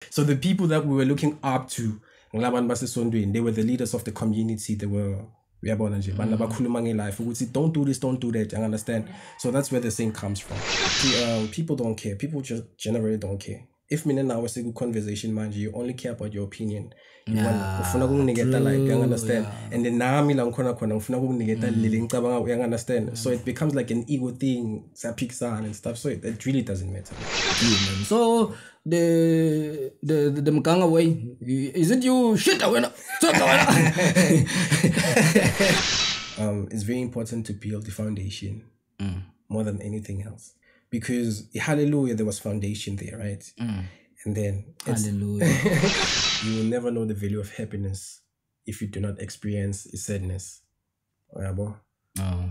So the people that we were looking up to, they were the leaders of the community. They were don't do this, don't do that. You understand? So that's where the saying comes from. People don't care. People just generally don't care. If me now was a good conversation, man, you only care about your opinion. You understand? And then now you understand. So it becomes like an ego thing, and stuff. So it really doesn't matter. So the Mkanga way, is it you shit it's very important to build the foundation more than anything else, because hallelujah, there was foundation there, right? And then hallelujah. You will never know the value of happiness if you do not experience sadness.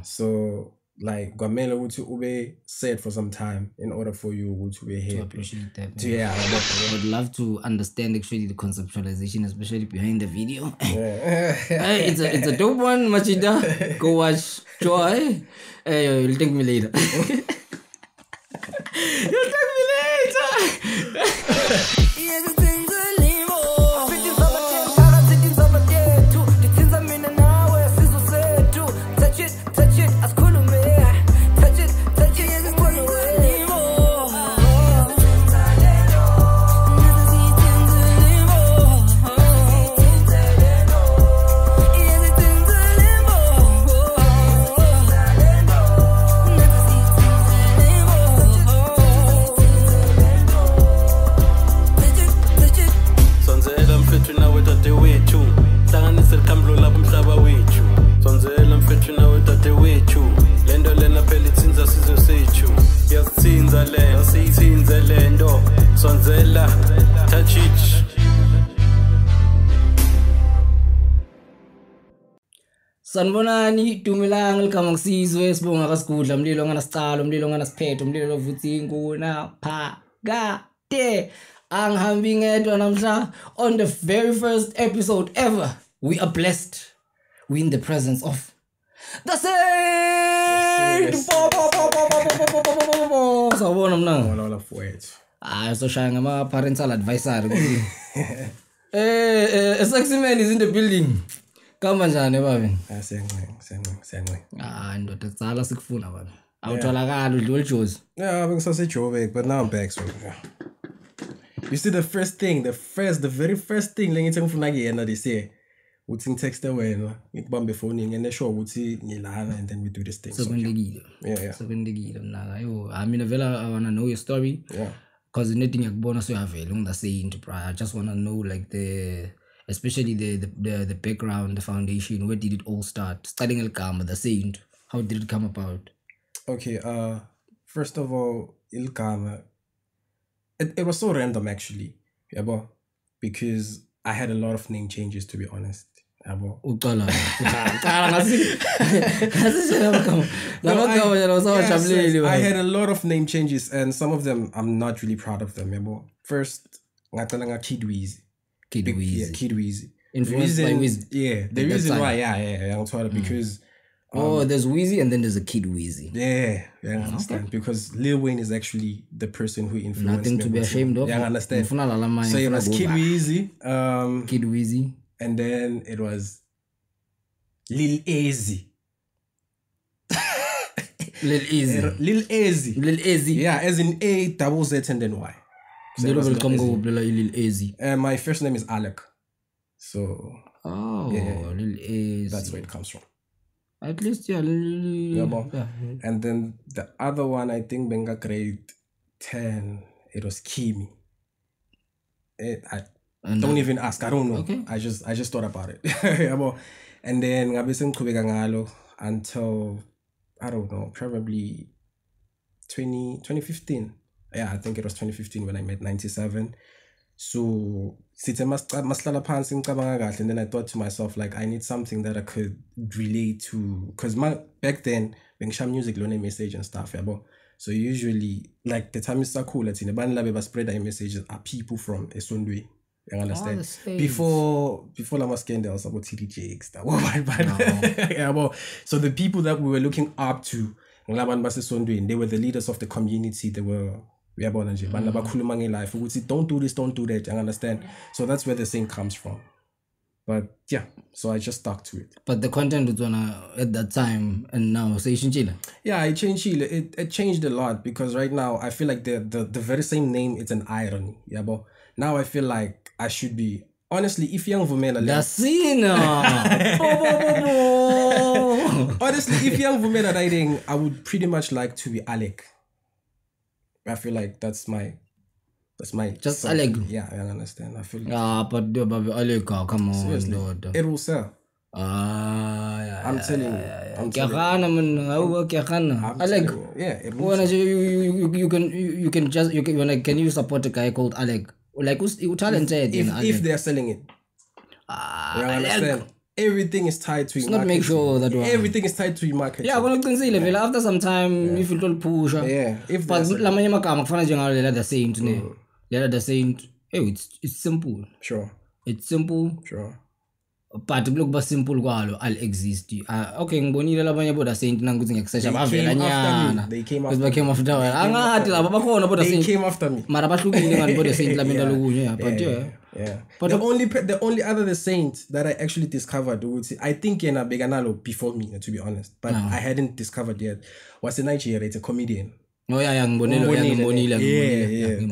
So like Guamela would be sad for some time in order for you to be happy. To appreciate that. Yeah, I would love to understand actually the conceptualization, especially behind the video. It's a dope one, Machida. Go watch Joy. You'll thank me later. You'll thank me later. Sanbonani Dumilang Kamasizwe Sibonga kasikudla umlilo nganasicala umlilo nganasiphethe umlilo lovuthi inkuna phakade angihambi ngedwa namhla. On the very first episode ever, we are blessed. We in the presence of the saint. Sawubona mnanga. All of words. So shaya ngama parental advisory. A sexy man is in the building. Kama njani babe? Siyangwe. Ndoda tsala sikufuna babe. Awutholakala udlula ijozi. Yeah, I've been so Joburg, but now I'm back. So you see the very first thing lengithi ngifuna kuyena this year. Uthi text wena, ngikubambe phone and esho ukuthi ngilana, and then we do this thing. So yeah. So mnanga. Yo, I mean I wanna know your story. Yeah. Because anything yakubona so yavela ungasayinto, bro. I just wanna know like especially the background, the foundation. Where did it all start? Starting Ilkama, the saint. How did it come about? Okay, first of all, Ilkama, it was so random actually, because I had a lot of name changes, to be honest. I had a lot of name changes, and some of them I'm not really proud of them. First, Kid Weezy. Kid Weezy. Influenced by Weezy. Yeah, the reason why, I'm sorry, because there's Weezy and then there's a Kid Weezy. Yeah, I understand. Okay. Because Lil Wayne is actually the person who influenced Nothing me. To be ashamed of. Yeah, I understand. So it was Kid Weezy. Kid Weezy. And then it was Lil Easy. Lil Easy. Lil Easy. Lil Easy. Yeah, as in A, double Z, and then Y. So Lil Easy. My first name is Alec. So. Oh, yeah, Lil Easy. That's where it comes from. At least, yeah. And then the other one, I think, Benga grade 10, it was Kimi. Don't even ask. I don't know. Okay. I just thought about it. And then until, I don't know, probably 2015. Yeah, I think it was 2015 when I met 97. So and then I thought to myself, like, I need something that I could relate to, because back then music learning message and stuff. So usually, like, the time is so cool, let's spread our messages are people from Esundwe. You understand? Before Lamasken, there was about TDJ stuff. So the people that we were looking up to, they were the leaders of the community. They were uyabona nje bana bakhuluma nge-life ukuthi don't do this, don't do that, you understand? So that's where the saying comes from. But yeah, so I just stuck to it. But the content was at that time and now, so you yeah, it changed. It changed a lot because right now I feel like the very same name is an irony. Yeah, but now I feel like I should be honestly if Young Vumela honestly if Young Vumela writing, I would pretty much like to be Alec. I feel like that's my just Alec. Yeah, I understand. I feel but Alec, come on, seriously, Lord. it will sell. Yeah, I'm telling you. I'm telling you. You can just can you support a guy called Alec? Like who's talented? If they're selling it. You understand? Everything is tied to your market. Not make sure that everything is tied to your market. Yeah, I'm going to say after some time if you don't push. Yeah. If but lamanya makama kufana njenga the saint ne. The saint. It's simple. Sure. It's simple. Sure. But look ba simple kwalo I'll exist. Okay ngibonile labanye boda saint nanguthi ngekusearch bavela nyana. They came after me. Angathi laba bakhona boda saint. They came after me. Mara bahlukile ngani boda saint lamenda lokunye but yeah. But the only other the saint that I actually discovered, I think yena beganalo before me, to be honest, but I hadn't discovered yet, was a Nigeria. It's a comedian. Oh yeah, yeah.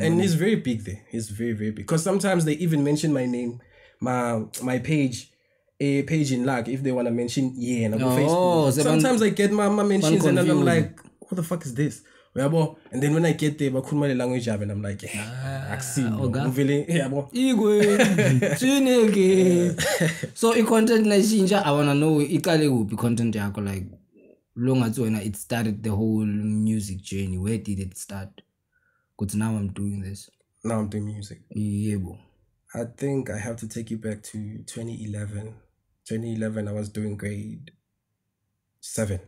And he's very big there. He's very, very big. Because sometimes they even mention my name, my page, a page in lag if they want to mention and I go Facebook. Sometimes I get my mentions and then I'm like, what the fuck is this? And then when I get there, my language and I'm like, so in content I wanna know ikale content yako like long as when it started the whole music journey. Where did it start? Because now I'm doing this. Now I'm doing music. Yeah, bro. I think I have to take you back to 2011. 2011, I was doing grade 7.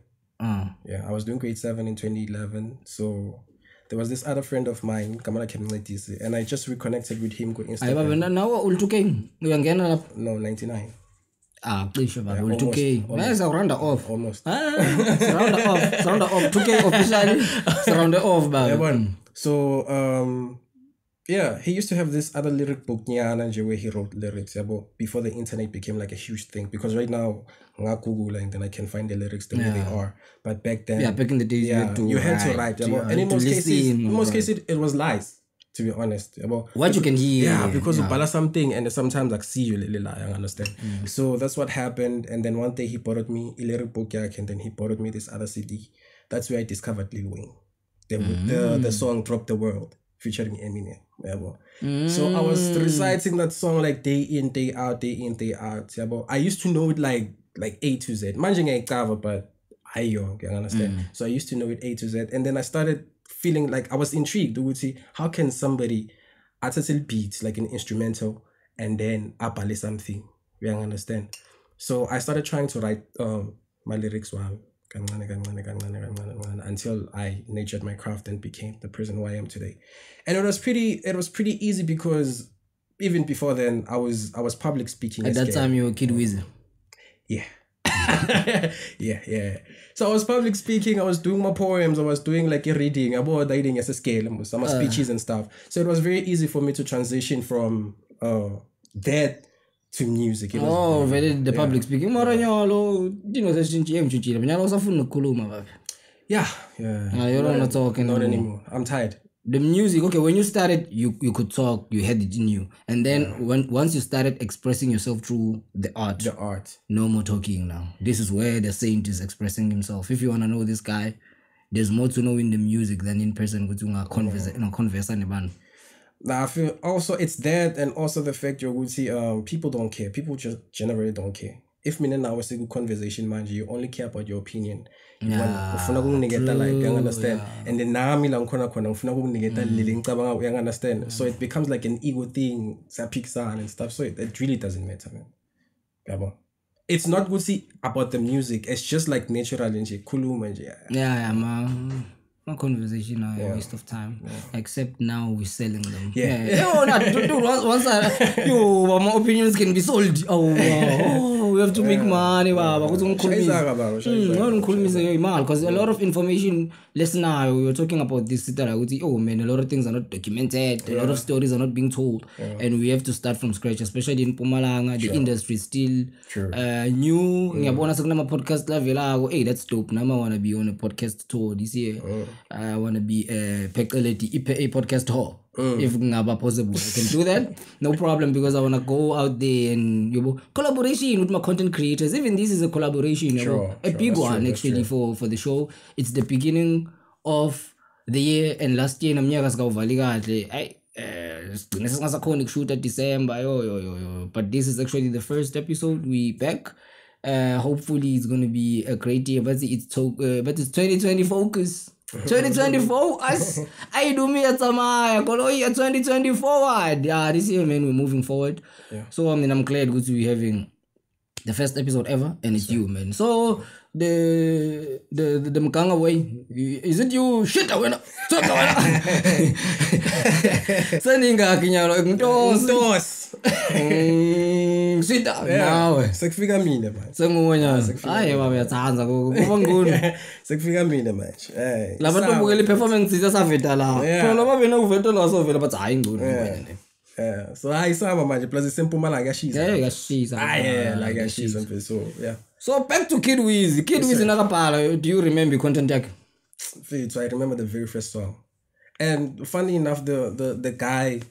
Yeah, I was doing grade 7 in 2011. So there was this other friend of mine, Kamala Kemnetisi, and I just reconnected with him on Instagram. No, 99. Please, 2K. That's a round off. Almost. Round off. 2K officially. Round off, man. So, yeah, he used to have this other lyric book, Nyana, where he wrote lyrics before the internet became like a huge thing. Because right now, I Google and then I can find the lyrics the way they are. But back then, back in the days, you had to write. And in most cases, it was lies. To be honest, what you can hear, because you bala something and sometimes like see you I understand. So that's what happened. And then one day he borrowed me a lyric book, and then he borrowed me this other CD. That's where I discovered Lil Wayne. The song "Drop the World" featuring Eminem. So I was reciting that song like day in, day out. I used to know it like A to Z. Manjing a cover, but I young, you understand. So I used to know it A to Z, and then I started feeling like I was intrigued. We would see how can somebody article beats like an instrumental and then apale something. You understand? So I started trying to write my lyrics until I nurtured my craft and became the person who I am today. And it was pretty easy because even before then I was public speaking. At that time you were Kid Weezy. Yeah. yeah. So I was public speaking, I was doing my poems, I was doing like a reading about writing as a scale, some speeches and stuff. So it was very easy for me to transition from that to music. The public speaking. Yeah. You're not talking. Not anymore. I'm tired. The music, okay, when you started, you could talk, you had it in you. And then once you started expressing yourself through the art, no more talking now. This is where the saint is expressing himself. If you want to know this guy, there's more to know in the music than in person. Converse. Now I feel also it's that, and also the fact you would see people don't care. People just generally don't care. If me and I was a good conversation, man, you only care about your opinion. You understand? And then now you understand. So it becomes like an ego thing, and stuff. So it really doesn't matter, man. It's not good see about the music. It's just like natural and man. Conversation a waste of time. Except now we're selling them. Yeah. Once my opinions can be sold. We we have to make money baba ukuthi ngikhulumise imali because a lot of information listener we were talking about this like ukuthi oh man a lot of things are not documented a lot of stories are not being told and we have to start from scratch especially in Mpumalanga the industry is still new ngiyabona sekunama podcast lavelako hey that's dope now I want to be on a podcast tour this year I want to be a podcast tour if ngaba possible I can do that no problem because I want to go out there and collaboration with my content creators even this is a collaboration a big one actually for the show it's the beginning of the year and last year namnyaka sikawuvali kahle sigcine singasakhona ukushoot December but this is actually the first episode we back hopefully it's going to be a great year but it's 2020 focus 2024 us I do me at Samaya Koloi 2020 forward this year man we're moving forward so I mean I'm glad to be having the first episode ever and it's you man so the Mkanga way is it you shit awena saninga kinyalo ntos sita nawe sekufika mina manje senguwona hayi baba yathanza kuba nguni sekufika mina manje labantu bukela performance isaveta la phela babena uveta la sovela bathi hayi nguni so hayi sama manje plus isempumalanga yashisa yashisa like yashisa mfethu so so back to Kid Weezy nakabhala do you remember content yakhe so I remember the very first song and funny enough the guy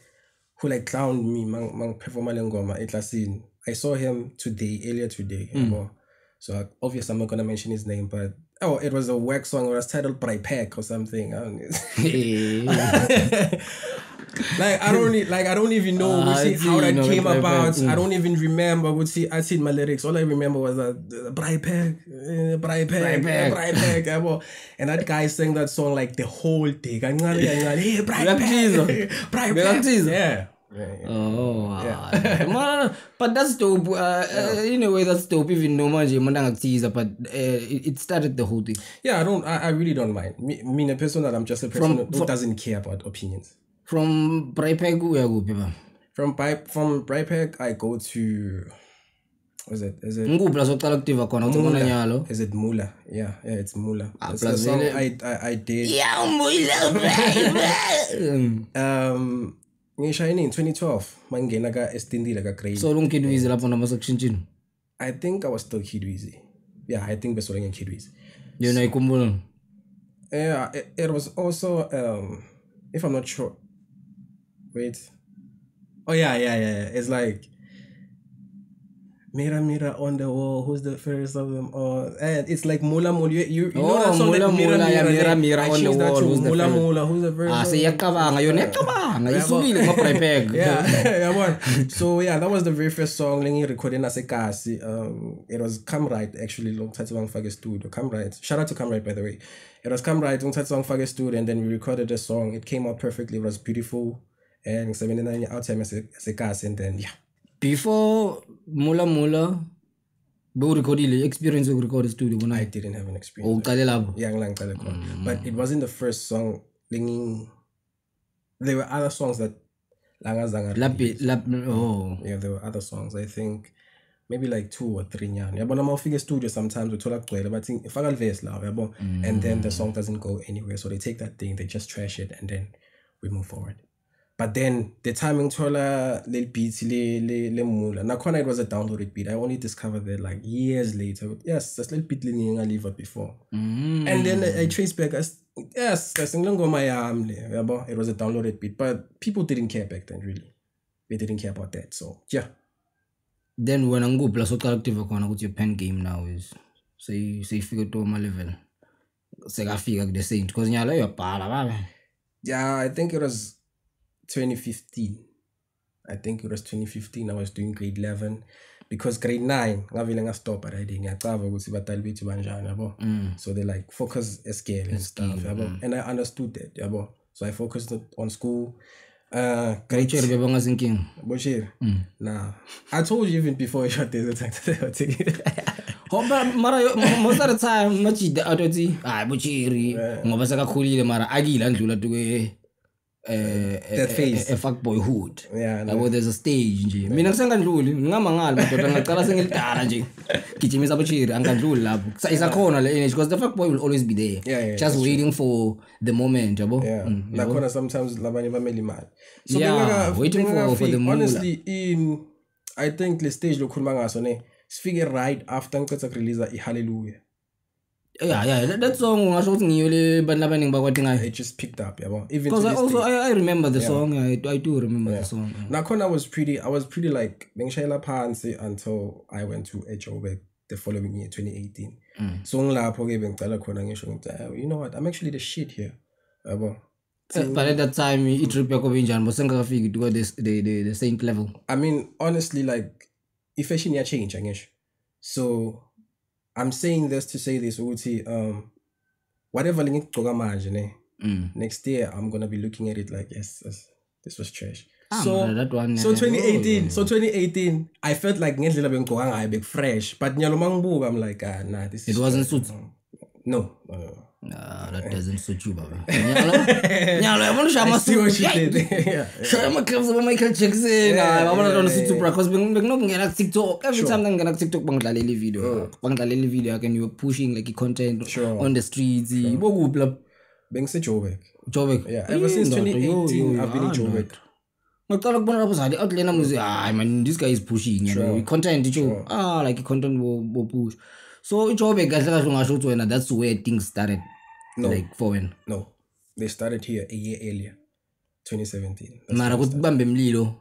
who like clowned me mang performa lengoma eklasini I saw him earlier today so obviously I'm not gonna mention his name but it was a work song it was titled Bry Pack or something I don't know. I don't even know how that came about. I don't even remember I seen my lyrics. All I remember was that Bry Pack. And that guy sang that song like the whole day. Hey, Bry Pack. Yeah. Oh wow. But that's dope. In a way that's dope even no manje mandanga teaser but it started the whole thing. Yeah, I really don't mind. Me a person that I'm just a person who doesn't care about opinions. From Bry Pack From Bry Pack I go to is it nguphi soqala kudiva khona uthona nyalo is it Mula yeah it's Mula that's the song I did ngishayini in 2012 mangena ka Estindile ka Grade so Kid Weezy lapho namasekushintsini I think I was still Kid Weezy yeah I think besole nge Kid Weezy yona ikhumbula yeah it was also if I'm not sure wait oh yeah it's like Mira on the wall who's the first of them all and it's like Mula you know that song Mula Mira on the wall who's the Mula who's the first siyakabanga yona yakabanga isukile ngo Bry Pack yeah so yeah that was the very first song lengi recording nasekasi it was Camrite actually long time ngifake studio Camrite shout out to Camrite by the way it was Camrite long time ngifake studio and then we recorded the song it came out perfectly it was beautiful and 79 out time nasekasi and then yeah before Mula be recordile experience of record studio I didn't have an experience but it wasn't the first song there were other songs that there were other songs I think maybe like 2 or 3 nyana yabona mawufika studio sometimes uthola kugcwele but ifaka verse la yabo and then the song doesn't go anywhere so they take that thing they just trash it and then we move forward. But then the timing thola little beats le Mula. Nakhona it was a downloaded beat. I only discovered that like years later. Yes, that's little beat linga leave it before. And then I traced back as yes, that's ngoma yami yabo. It was a downloaded beat, but people didn't care back then really. They didn't care about that. So, yeah. Then when I'm go plus what collective with your pen game now is say figure to my level. Say I figure the same because nyalo yo para. Yeah, I think it was 2015. I was doing grade 11 because grade 9 ngavile ngastop already ngiyacava ukuthi batali bethu banjani yabo. So they like focus scale and stuff yabo. And I understood that yabo. So I focused on school. Grade Bochir. Nah. I told you even before I shot this attack that I was taking it. Mara most of the time machida atoti bochiri ngoba sakakhulile mara akila ndlula tuke that phase. a fuckboyhood. Yeah, no. Yabo there's a stage nje. Mina ngisengandluli ngingamangala madoda ngaqala sengilidala nje. Gijimisa abachiri angandluli lapho. Isakhona le energy because the fuckboy will always be there. Yeah, just waiting for the moment, yabo. Yeah. Nakhona sometimes labanye bamele imali. So Yeah, waiting for the moolah. honestly I think le stage lokhuluma ngaso ne sifike right after ngicetha release iHallelujah. Yeah, that song ngasho ukuthi ngiyo le bantu abaningi bakwathi ngayo. It just picked up, yabo. Even Because to I this also day. I remember the song. I do remember the song. Nakhona I was pretty like bengishayela phansi until I went to Joburg the following year 2018. So ngilapho ke bengicala khona ngisho ngithi you know what, I'm actually the shit here. Yabo. But at that time i-trip yakho benjani bosengakafiki to the saint level. I mean honestly like ifashion ya change ngisho. So I'm saying this to say this ukuthi whatever ngigcoka manje ne next year I'm going to be looking at it like yes this was trash. So that one, so 2018 I felt like ngendlela bengigcoka ngayo bek fresh but nyalo mangibuka I'm like nah this is it wasn't suit. No. That doesn't suit you, baba. Nyalo yabona shama suit. Shama clubs of Michael Jackson. Yabona don't suit bra because ngena TikTok every time ngena TikTok bangidlalela video and you were pushing like content on the streets. Bokuphi lapho? Bengise Joburg. Yeah, ever since 2018 I've been in Joburg. Ngicala kubona lapho zali outliner music. Man, this guy is pushing, you know. Content icho. Like content wo push. So Joburg kahle ungasho ukuthi wena that's where things started. No. Like for when? No. They started here a year earlier. 2017. Mara ukuthi bambe emlilo.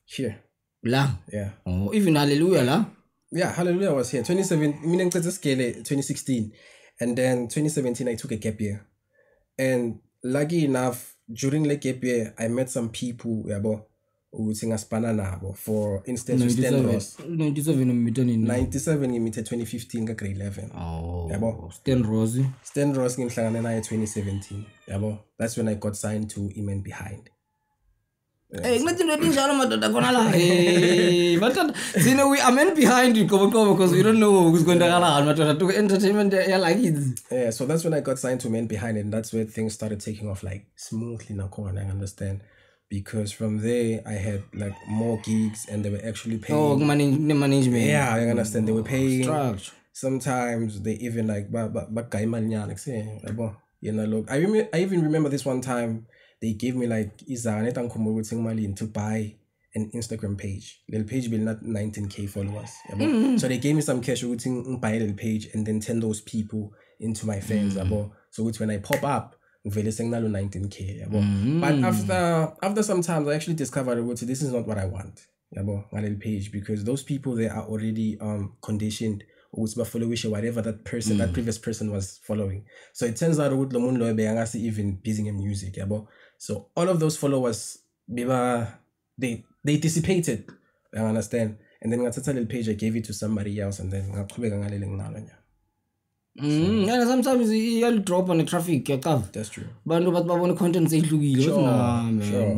Here. La. Yeah. Oh, even Hallelujah la. Yeah, Hallelujah was here. 2017. Mina ngicethe scale 2016 and then 2017 I took a gap year. And lucky enough during the gap year I met some people yabo ukuthi ngaspana nabo. For instance Stan Ross. 97 ngimitani. 97 ngimite 2015 ka grade 11. Oh. Yabo. Stan Ross ngimhlangana naye 2017. Yabo. That's when I got signed to Amen Behind. Ngathi into enjalo madoda khona la. Madoda sine we Amen Behind you because we don't know who's going to madoda to entertainment like it. Yeah, so that's when I got signed to Amen Behind and that's where things started taking off like smoothly nakhona, I understand. Because from there I had like more gigs and they were actually paying. Oh, management. Yeah, I understand. They were paying. Structure. Sometimes they even like look. I even remember this one time they gave me like to buy an Instagram page. Little page will not 19k followers. So they gave me some cash to buy a little page and then turn those people into my fans. So it's when I pop up. 19k. But after some time I actually discovered this is not what I want. Little page because those people they are already conditioned or follow whatever that previous person was following. So it turns out even busy in music. So all of those followers they dissipated. I understand. And then I took a little page I gave it to somebody else and then and sometimes you'll drop on the traffic. That's true. But babona content sehlukile. Sure.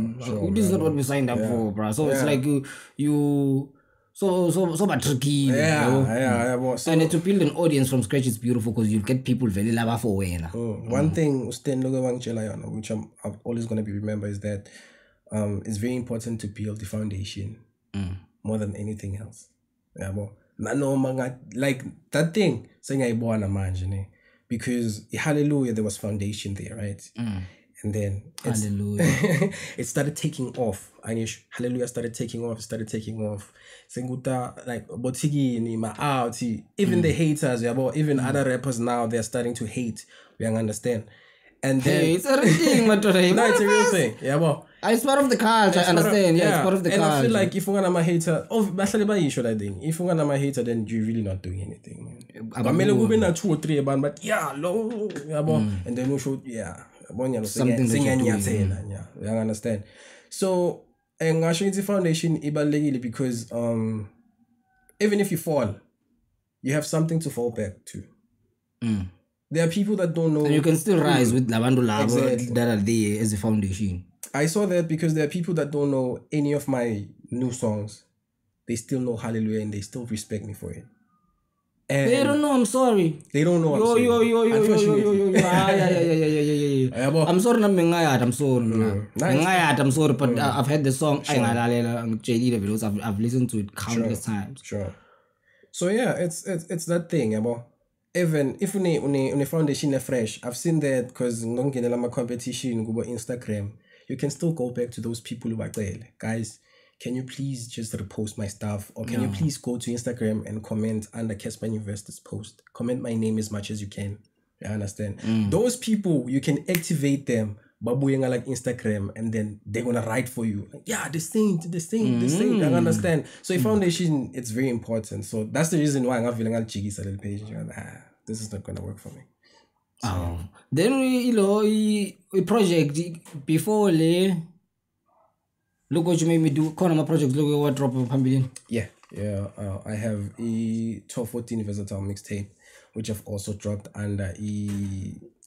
This is not what we signed up for, bro. So it's like you so tricky. Yeah. And to build an audience from scratch is beautiful because you get people very lava for wena. One thing which I'm always going to be remembered is that it's very important to build the foundation more than anything else. Like that thing saying because Hallelujah there was foundation there, right? And then Hallelujah it started taking off. Hallelujah started taking off. Senguta like botigi ni out. Even the haters, even other rappers now they're starting to hate. We understand. And then it's a real thing, no, it's a real thing. It's part of the culture, I understand. It's part of the culture. And I feel like if you're a hater, if you're a hater, then you're really not doing anything, man. But maybe 2 or 3 but and then we should something that you understand. So and the foundation because even if you fall, you have something to fall back to. There are people that don't know. And you can still rise with Labandu Labo Exactly. that are there as a foundation. I saw that because there are people that don't know any of my new songs. They still know Hallelujah and they still respect me for it. And They don't know, I'm sorry. They don't know. Yo. Yeah. Yabo. I'm sorry nami ngayada, I'm sorry. Ngayada, I'm sorry, but I've heard the song ayingalalela ngikutshelile because I've listened to it countless times. Sure. So yeah, it's that thing, yabo. Even if une foundation fresh, I've seen that because ngongenela ama competition kubo Instagram, you can still go back to those people who are there. Guys, can you please just repost my stuff, or can you please go to Instagram and comment under Casper Investor's post? Comment my name as much as you can. You understand? Those people, you can activate them babuyanga like Instagram, and then they're gonna write for you. Like, yeah, this thing. I understand. So foundation, it's very important. So that's the reason why I'm feeling jiggy a little page. This is not gonna work for me. So. Then we project before look what you made me do. Konama project look what drop of Pambillion. Yeah. I have a 1214 versatile mixtape, which I've also dropped under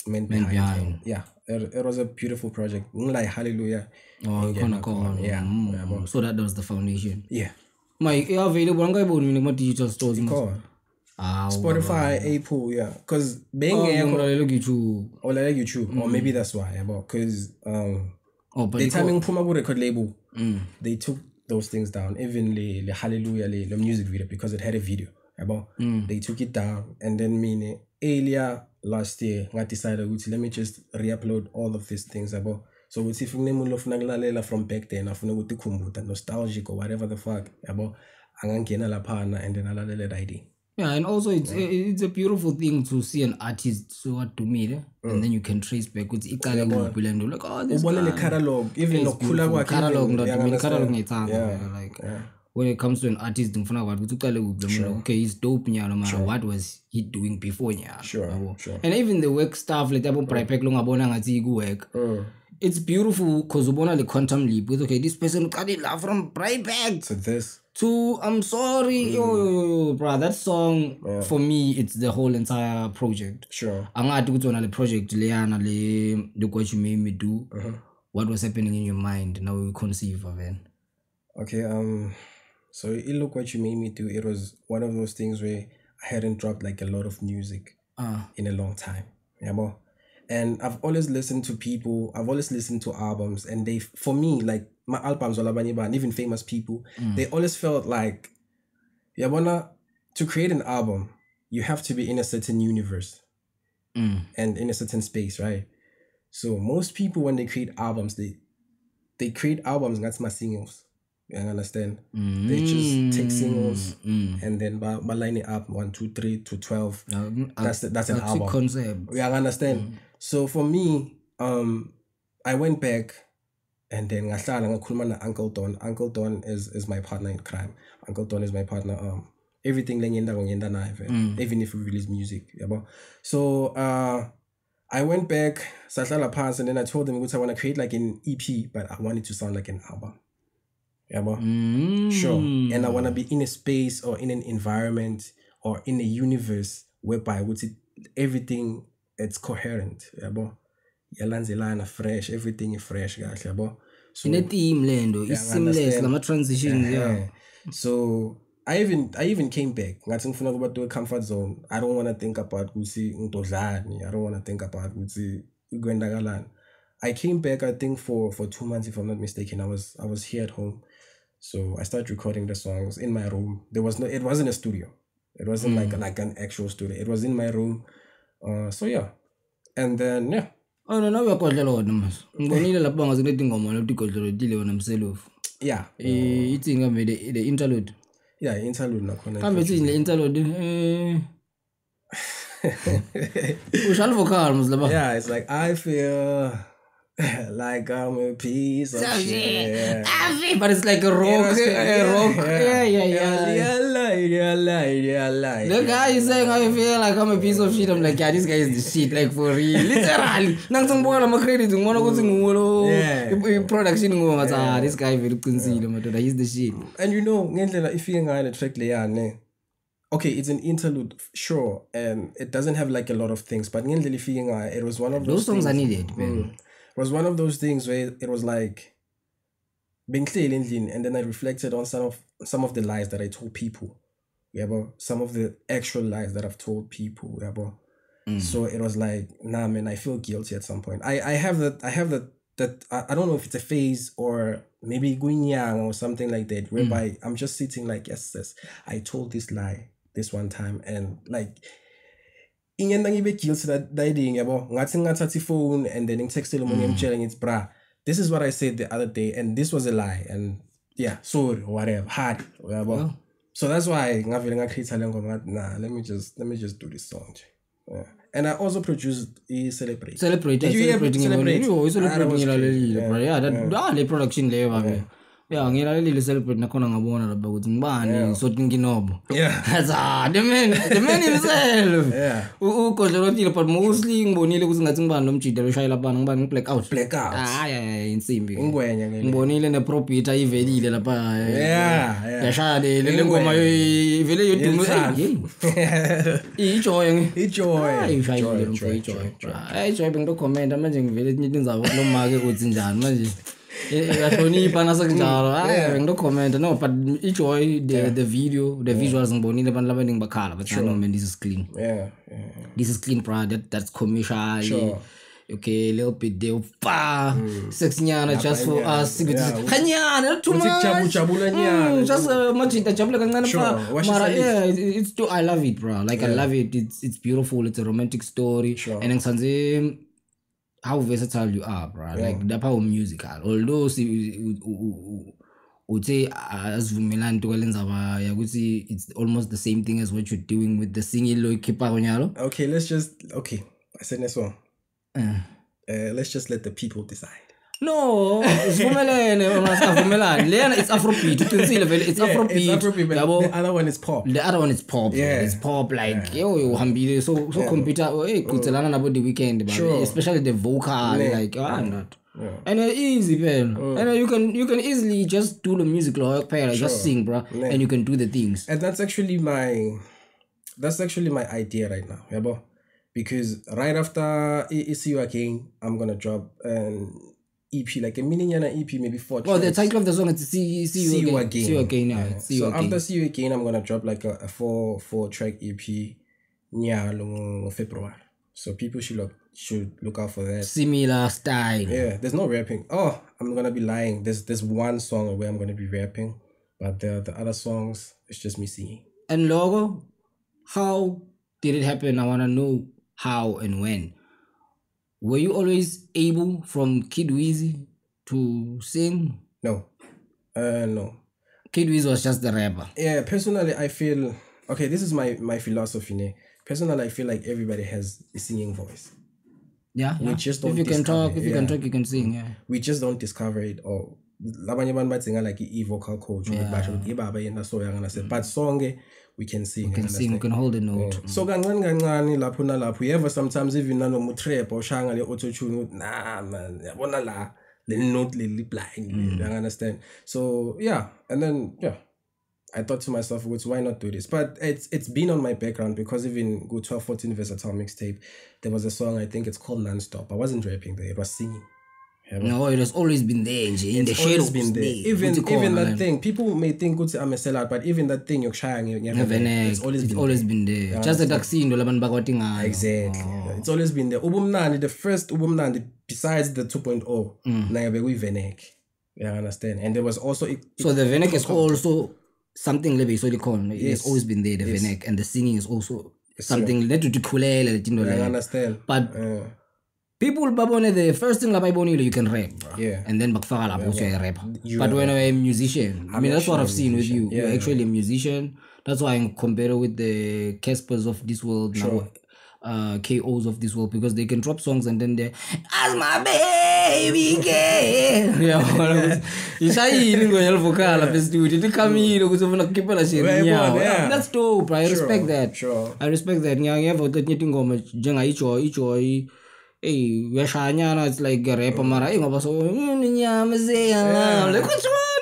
Men Behind. Yeah, it was a beautiful project. Like hallelujah. Oh, yeah. So that was the foundation. Yeah. My available on digital stores. Spotify, Apple, yeah. Because being YouTube. Or like YouTube, or maybe that's why. Because the timing Puma record label, they took those things down. Even the hallelujah, the music video, because it had a video. They took it down, and then earlier last year I decided let me just re-upload all of these things so if you from back then nostalgic or whatever the fuck and then I ID. Yeah, and also it's a beautiful thing to see an artist so what to me, and then you can trace back with like, oh, this guy. Catalog, even no catalog, like when it comes to an artist, okay, he's dope, no matter what was he doing before, Sure. And even the work stuff, like work. It's beautiful because the quantum leap with okay, this person got it from Brayback to this. To I'm sorry, yo, bro. That song for me, it's the whole entire project. Sure. I'm gonna do the project. Look what you made me do. What was happening in your mind? Now we conceive of it. Okay. So look what you made me do. It was one of those things where I hadn't dropped like a lot of music in a long time. Yeah, and I've always listened to people. I've always listened to albums, and they, for me, like my albums, and even famous people, they always felt like, to create an album, you have to be in a certain universe and in a certain space, right? So most people, when they create albums, they create albums, and that's my singles. You understand? They just take singles and then by line it up 1, 2, 3 to 12. That's an album. Concept. You understand? So for me, I went back and then Uncle Don. Uncle Don is my partner in crime. Uncle Don is my partner. Everything even if we release music. So I went back, and then I told them I want to create like an EP, but I want it to sound like an album. Sure. And I want to be in a space or in an environment or in a universe whereby everything it's coherent. Fresh, everything is fresh. So in a theme land, it's seamless, like transition. So I even came back. I think about the comfort zone. I don't want to think about I don't want to think about I came back, I think for 2 months, if I'm not mistaken. I was here at home. So I started recording the songs in my room. It wasn't a studio. It wasn't like an actual studio. It was in my room. So yeah. And then yeah. Oh no, we are quite a lot of them. Yeah. It's in the interlude. Yeah, interlude. Come in the interlude. Yeah, it's like I feel like I'm a piece of shit. But it's like a rock. The guy is saying I feel like I'm a piece of shit. I'm like, yeah, this guy is the shit, like for real. Literally. I'm crediting production. This guy very concealed. He's the shit. And if you're in a track okay, it's an interlude, sure, and it doesn't have like a lot of things, but it was one of those songs I needed. It was one of those things where it was like being clear, and then I reflected on some of the lies that I told people. Some of the actual lies that I've told people. So it was like, nah, man, I feel guilty at some point. I have that I don't know if it's a phase or maybe going young or something like that, whereby I'm just sitting like, yes, I told this lie this one time, and like ingenda ngibe guilty that ding yabo ngathi ngathatha phone and then ngitextele umuntu ngimtshela ngithi bra, this is what I said the other day and this was a lie, and yeah, sorry, whatever, hard yabo. So that's why ngavele ngakhetha le ngoma ngathi nah, let me just do this song. Yeah. And I also produced Celebrate. Celebrating bro. Yeah, that le production leyo babe. Yeah, ngilalelile Celebrate nakhona ngabona lapha ukuthi ngibani so nginobo. Yeah. That's the man himself. Yeah. Ugodlo lotile but mostly ngibonile ukuthi ngathi ngibani nomjida loshayela abantu ngibani blackout. Yeah, insimbi. Ingwenya ngeke. Ngibonile ne probeat ayivelile lapha. Yeah. Yashaya le ngoma ivele yodumo. Ijoy. Ijoy bengicomment manje ngivele ngithi ngizaba kulomake ukuthi njani manje. Yahlonipha nasekunjalo hayi ngicomment no, but Ijoy the video, the visuals ngibonile abantu labaningi bakhala but no man, this is clean. Yeah. This is clean product, that's commercial. Sure. Okay, a little bit there. Sex nyana just for us. Nyana too much. Just majita jabula kancane pa. Mara yeah, it's too. I love it, bro. Like I love it. It's beautiful. It's a romantic story. Sure. And then how versatile you are, bro. Like the power musical. Although uthi asivumelani to kwenza ba yakuthi it's almost the same thing as what you're doing with the singing lo ikhipha konyalo. Okay, I said this one. Let's just let the people decide. No, sivumelene. Lena it's Afrobeat. You can see level it's Afrobeat. It's Afrobeat, but the other one is pop. The other one is pop. Yeah. It's pop like yo hambile so computer kutselana nabo the weekend, Sure. especially the vocal like I'm not. Yeah. And easy pen. And you can easily just do the music like just sing, bro. Yeah. And you can do the things. And that's actually my idea right now, yeah, bro. Because right after See You Again, I'm gonna drop an EP, like a mini EP, maybe 4 tracks. Well, the title of the song is See You Again. See You Again, yeah. See You Again. After See You Again, I'm gonna drop like a 4-track EP in February. So people should look out for that. Similar style. Yeah, there's no rapping. Oh, I'm gonna be lying. There's one song where I'm gonna be rapping, but the other songs, it's just me singing. And logo, how did it happen? I wanna know how and when. Were you always able from Kid Weezy to sing? No. No. Kid Weezy was just the rapper. Yeah, personally, I feel... Okay, this is my philosophy. Ne? Personally, I feel like everybody has a singing voice. Yeah. We just don't if you can talk, you can sing. Yeah. We just don't discover it. Or labanye abantu bathenga like vocal coach. But song, we can sing. We can hold a note. Yeah. So kancane lapho nalapho. You ever sometimes even nano trap or shanga le auto tune. Nah man, yabona la le note le blind. You understand? So yeah, and then I thought to myself, why not do this? But it's been on my background because even go 12-14 Versatile mixtape, there was a song, I think it's called Non-Stop. I wasn't rapping there, it was singing. Yeah, no, it has always been there in the shadows. Been there. Even that thing, people may think I'm a sellout, but even that thing you're shying, it's always been there. Just the vaccine, exactly. It's always been there. Ubumnandi, the first Ubumnandi, besides the 2.0, Nayabegui Venek. You understand? And there was also so the Venek is also something like so it has always been there, the Venek, and the singing is also something let you I understand. But people babone the first thing you can rap, bro. Yeah. And then bakfaka also a rapper. But when I'm a musician, I mean that's what I've seen with you. You're actually a musician. That's why I compare it with the Caspers of this world now. KOs of this world, because they can drop songs and then they're as my baby girl. Yeah, that's dope. I respect that. Sure. I respect that. Hey, it's like a rapper mara. Like which one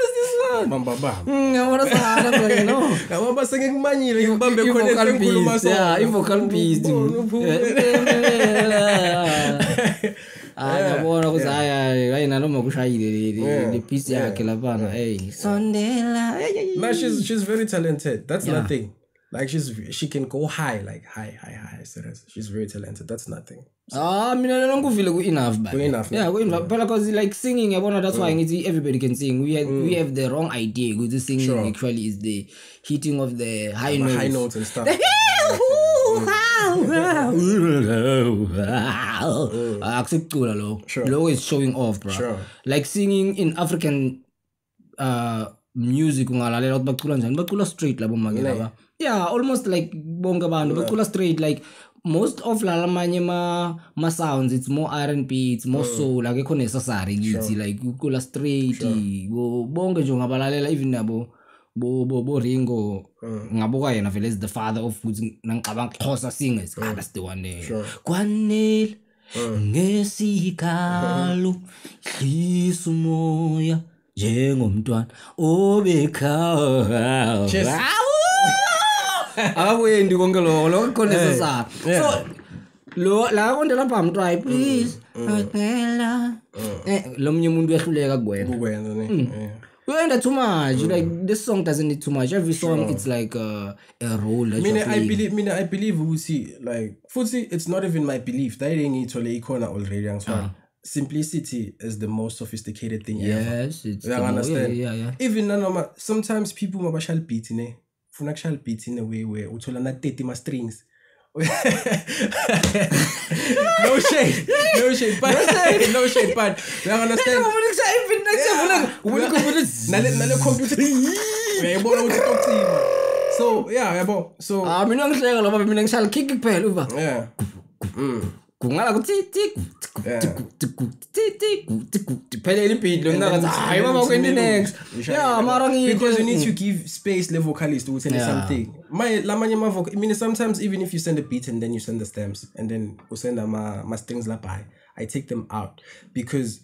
is this one? Vocal piece. No, she's very talented. That's nothing. Like she can go high, like high. Serious. She's very talented. That's nothing. Mina ngikuvile ku-enough but Ku-enough, yeah ku-enough phela cause like singing yabona that's why ngithi everybody can sing. We have the wrong idea ukuthi singing actually is the hitting of the high notes. High notes and stuff. Akusiculo lo. Lo is showing off, bro. Sure. Like singing in African music ungalalela ukuthi bacula njani, bacula straight labo mangela. Yeah, almost like bonke abantu bacula straight, like most of lalamanye ma sounds it's more R&B, it's more soul, akekho necessary kithi like ucula straight. Bonke nje ungabalalela even nabo bo Ringo ngabuka yena vele is the father of ukuthi nangicabanga Xhosa singers. That's the one there. Kwanele ngesikalo hlisa umoya njengomntwana obekhala. Akakuyendi konke lo khona necessary. So lo la konke lapha mntwana please ngela lo mnye umuntu uyahluleka kuwena. You end too much. Like this song doesn't need too much. Every song it's like a role that you're playing. I believe we see like Futsi, it's not even my belief. That ain't totally icona already. Simplicity is the most sophisticated thing ever. Yes, it's I understand. Yeah. Even sometimes people mabashal beat in a funakshal beat in a way where utola na 30 ma strings. No shade, but you understand. Nale computer. So yeah, so mina ngihleka lo baba mina ngishaya kick kuphela uva. Yeah. Kungala kuthi phelele beat lo ngaka hayi mama kwendi next. Yeah, mara because you need to give space le vocalist to send something. Lamanye ma vocal. I mean sometimes even if you send a beat and then you send the stems and then you send ma strings lapha, I take them out because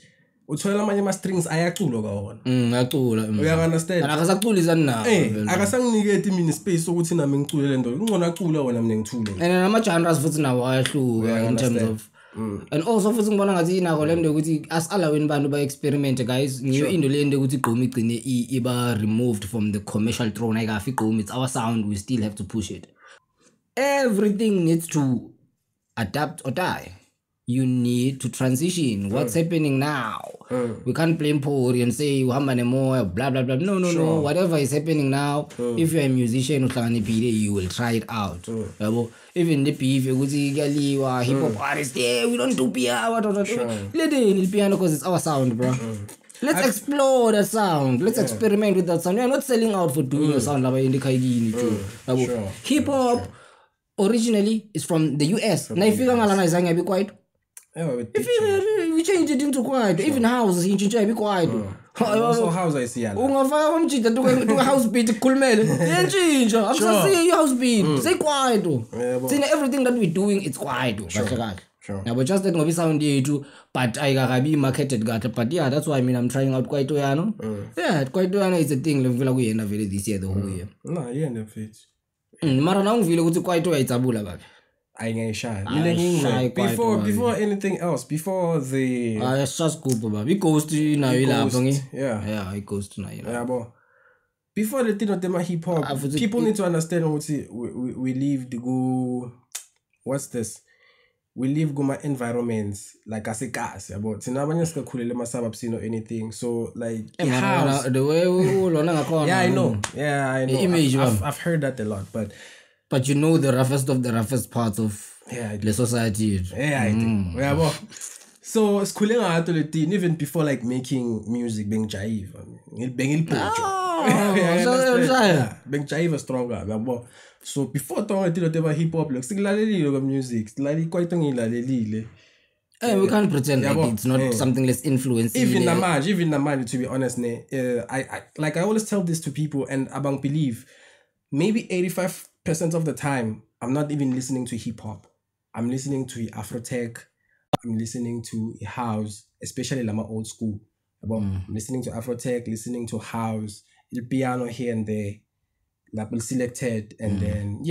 uthola amanye ma strings ayaculo ka wona. Ayacula. You understand? Akasaculisa na. Akasanginiketi mina space ukuthi nami ngicule lento. Ungcono acula wona mina ngithule. And nama genres futhi nawo ayahluka in terms of and also futhi ngibona ngathi inako lento ukuthi asalaweni bantu ba experiment guys. Ngiyo into lento ukuthi igqomi igcine iba removed from the commercial throne ayikafi igqomi. It's our sound, we still have to push it. Everything needs to adapt or die. You need to transition. What's happening now? We can't blame Pori and say uhamba nemoya blah blah blah. No. Whatever is happening now, if you're a musician you will try it out. Even the beef ukuthi kuyaliwa hip hop artist, we don't do piano. Let in piano because it's our sound, bro. Let's explore the sound. Let's experiment with that sound. We are not selling out for doing the sound laba indikayini too. Hip hop originally is from the US. Na ifika ngalana izange be quiet. If we change it into quiet, even house inchintsha be quiet. Also house I see ungafaka umjida to house beat kulmele yenshintsha akusasiyi house beat say quiet. Everything that we're doing it's quiet kahle. Yeah, but just that ngoba sound yethu but ayikakabi marketed kahle, but yeah that's why I'm trying out Kwaito Yano. Yeah, Kwaito Yano is a thing lengivela kuyena vele this year the whole year. No, yena fit. Mara na ungivile ukuthi Kwaito ayitsabula kahle. Before anything else, before the it's just good baba. Ghost na ilapho yeah, it goes to na ilapho. Yeah, but before the thing of them hip hop, people need to understand we live to go. What's this? We live go my environments like as a gas about sinabanye sikakhulele ma suburbs or anything, so like the way I know image I've heard that a lot, but you know the roughest of the roughest parts of the society. I think. Yeah, but so schooling ngato le thing even before like making music being jive. Being jive stronger. But so before talking about hip hop, like silalelile music, silaleli kwaito ngilalelile. We can't pretend like it's not something less influenced. Even Namaj, to be honest, I always tell this to people and abang believe maybe 85% of the time I'm not even listening to hip hop. I'm listening to Afrotech. I'm listening to house, especially Lama old school. I'm listening to Afrotech, listening to house, the piano here and there, lapel selected, and then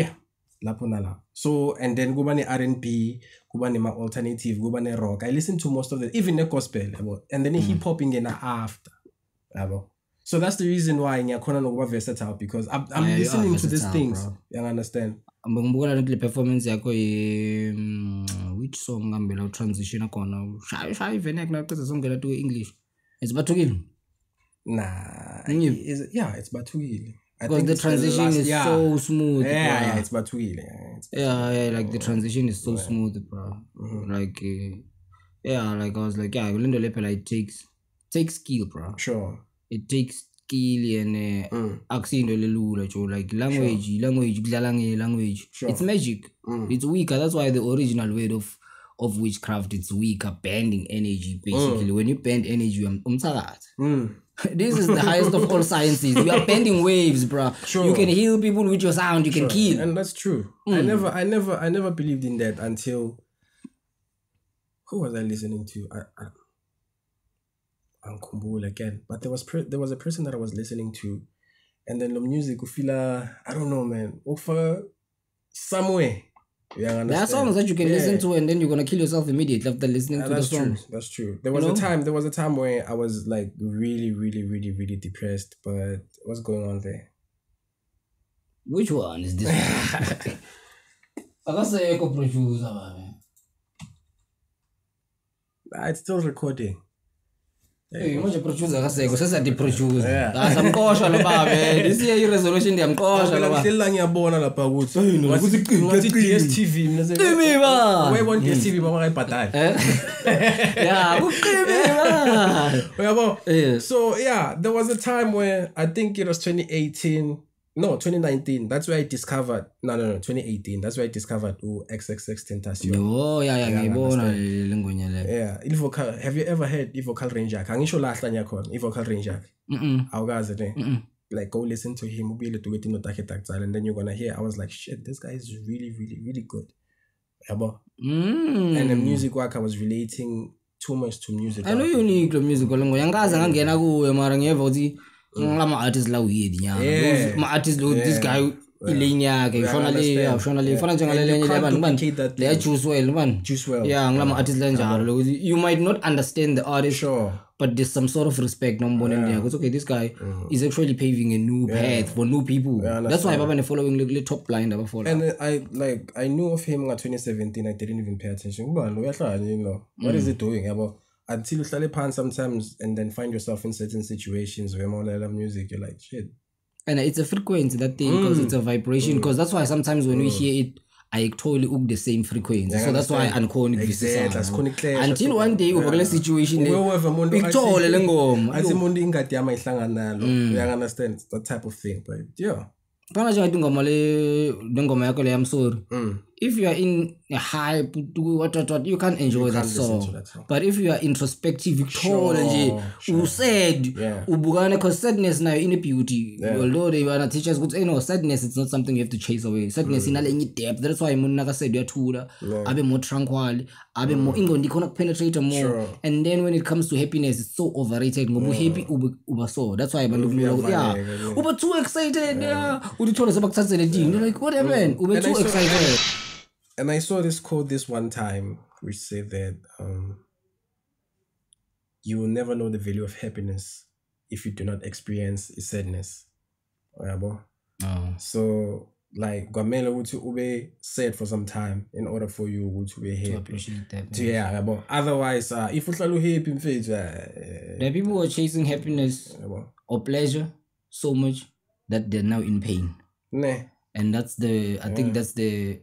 lapunala. So and then gubani R&B, gubani ma alternative, gubani rock. I listen to most of the even the gospel, and then hip hop in after. So that's the reason why ngiyakhona nokuba versatile, because I'm Yeah, you listening are to these versatile, things. bro. You understand? Ngibukela le performance yakho which song ngambela transition akona shaya ivenek na cause songela to English. It's bathukile. Nah. Yeah. It's Bathukile. Because the transition is so smooth. Yeah, it's Bathukile. Yeah, like the transition is so smooth, bro. Like, like I was like, yeah, Lindo Lepela, it takes skill, bro. Sure. It takes skill and accent like language, language. Sure. It's magic. It's weaker. That's why the original word of witchcraft, it's weaker, bending energy, basically. When you bend energy, this is the highest of all sciences. We are bending waves, bro. Sure. You can heal people with your sound. You can kill. And that's true. I never believed in that until, who was I listening to? Ankumbul again. But there was a person that I was listening to, and then the music feel I don't know, man. Over somewhere. There are songs that you can listen to and then you're gonna kill yourself immediately after listening to the song. That's true. There was a time where I was like really, really, really, really depressed. But what's going on there? Which one is this? Akasekho producer, man. It's still recording. Hey, manje producer akasekho sesadi producer. Asamkosha lo babe. This year i-resolution ndiyamkosha lo babe. Ngila ngiyabona lapha ukuthi ngathi DStv mina Qimiba. Wayibona DStv baba kayibhadala. Yeah, uqimiba. Uyabo? So yeah, there was a time where I think it was 2019. That's where I discovered. No, 2018. That's where I discovered XXXTentacion. Oh, yeah, ngiyibona le ngonyela. Yeah, ivocal. Have you ever heard ivocal ranger? Angisho lahla nyakhona ivocal ranger. Awukazi ne? Like go listen to him, ubuyele to no taketactile, and then you're gonna hear. I was like, shit, this guy is really, really, really good. Yabo. And the music work, I was relating too much to music. I know you need the music ngo yangaza ngangena kuwe mara ngiyeva uthi ngama artists la weird nyanga. Ma artists lo this guy ilane yakhe ifona le ifona njengalele le abantu le Juice WRLD man. Juice WRLD. Yeah, ngilama artists la njalo ukuthi you might not understand the artist, sure, but there's some sort of respect nomboneni yakho. It's okay, this guy is actually paving a new path for new people. That's why baba ne following the top blind aba follow. And I knew of him in 2017. I didn't even pay attention. What is he doing about? Until you slowly pan sometimes and then find yourself in certain situations where more like music, you're like, shit. And it's a frequency, that thing, because it's a vibration. Because that's why sometimes when we hear it, I totally hook the same frequency. So that's why I'm calling it exactly. Until one day, over situation, you understand that type of thing. But yeah. I'm sorry. If you are in a hype, you can't enjoy that song. But if you are introspective, you said, because sadness now in a beauty. Although they were teachers would say, no, sadness it's not something you have to chase away. Sadness in any depth. That's why Munaka said you're too Abe more tranquil, Abe more English cannot penetrate more. And then when it comes to happiness, it's so overrated. Happy uber so. That's why I'm uber too excited. You're like, what happened? Uber too excited. And I saw this quote this one time, which said that you will never know the value of happiness if you do not experience sadness. So, like, Gamela would be sad for some time in order for you to be happy. To appreciate that. Otherwise, if you are happy, there are people who are chasing happiness or pleasure so much that they're now in pain. And that's I think that's the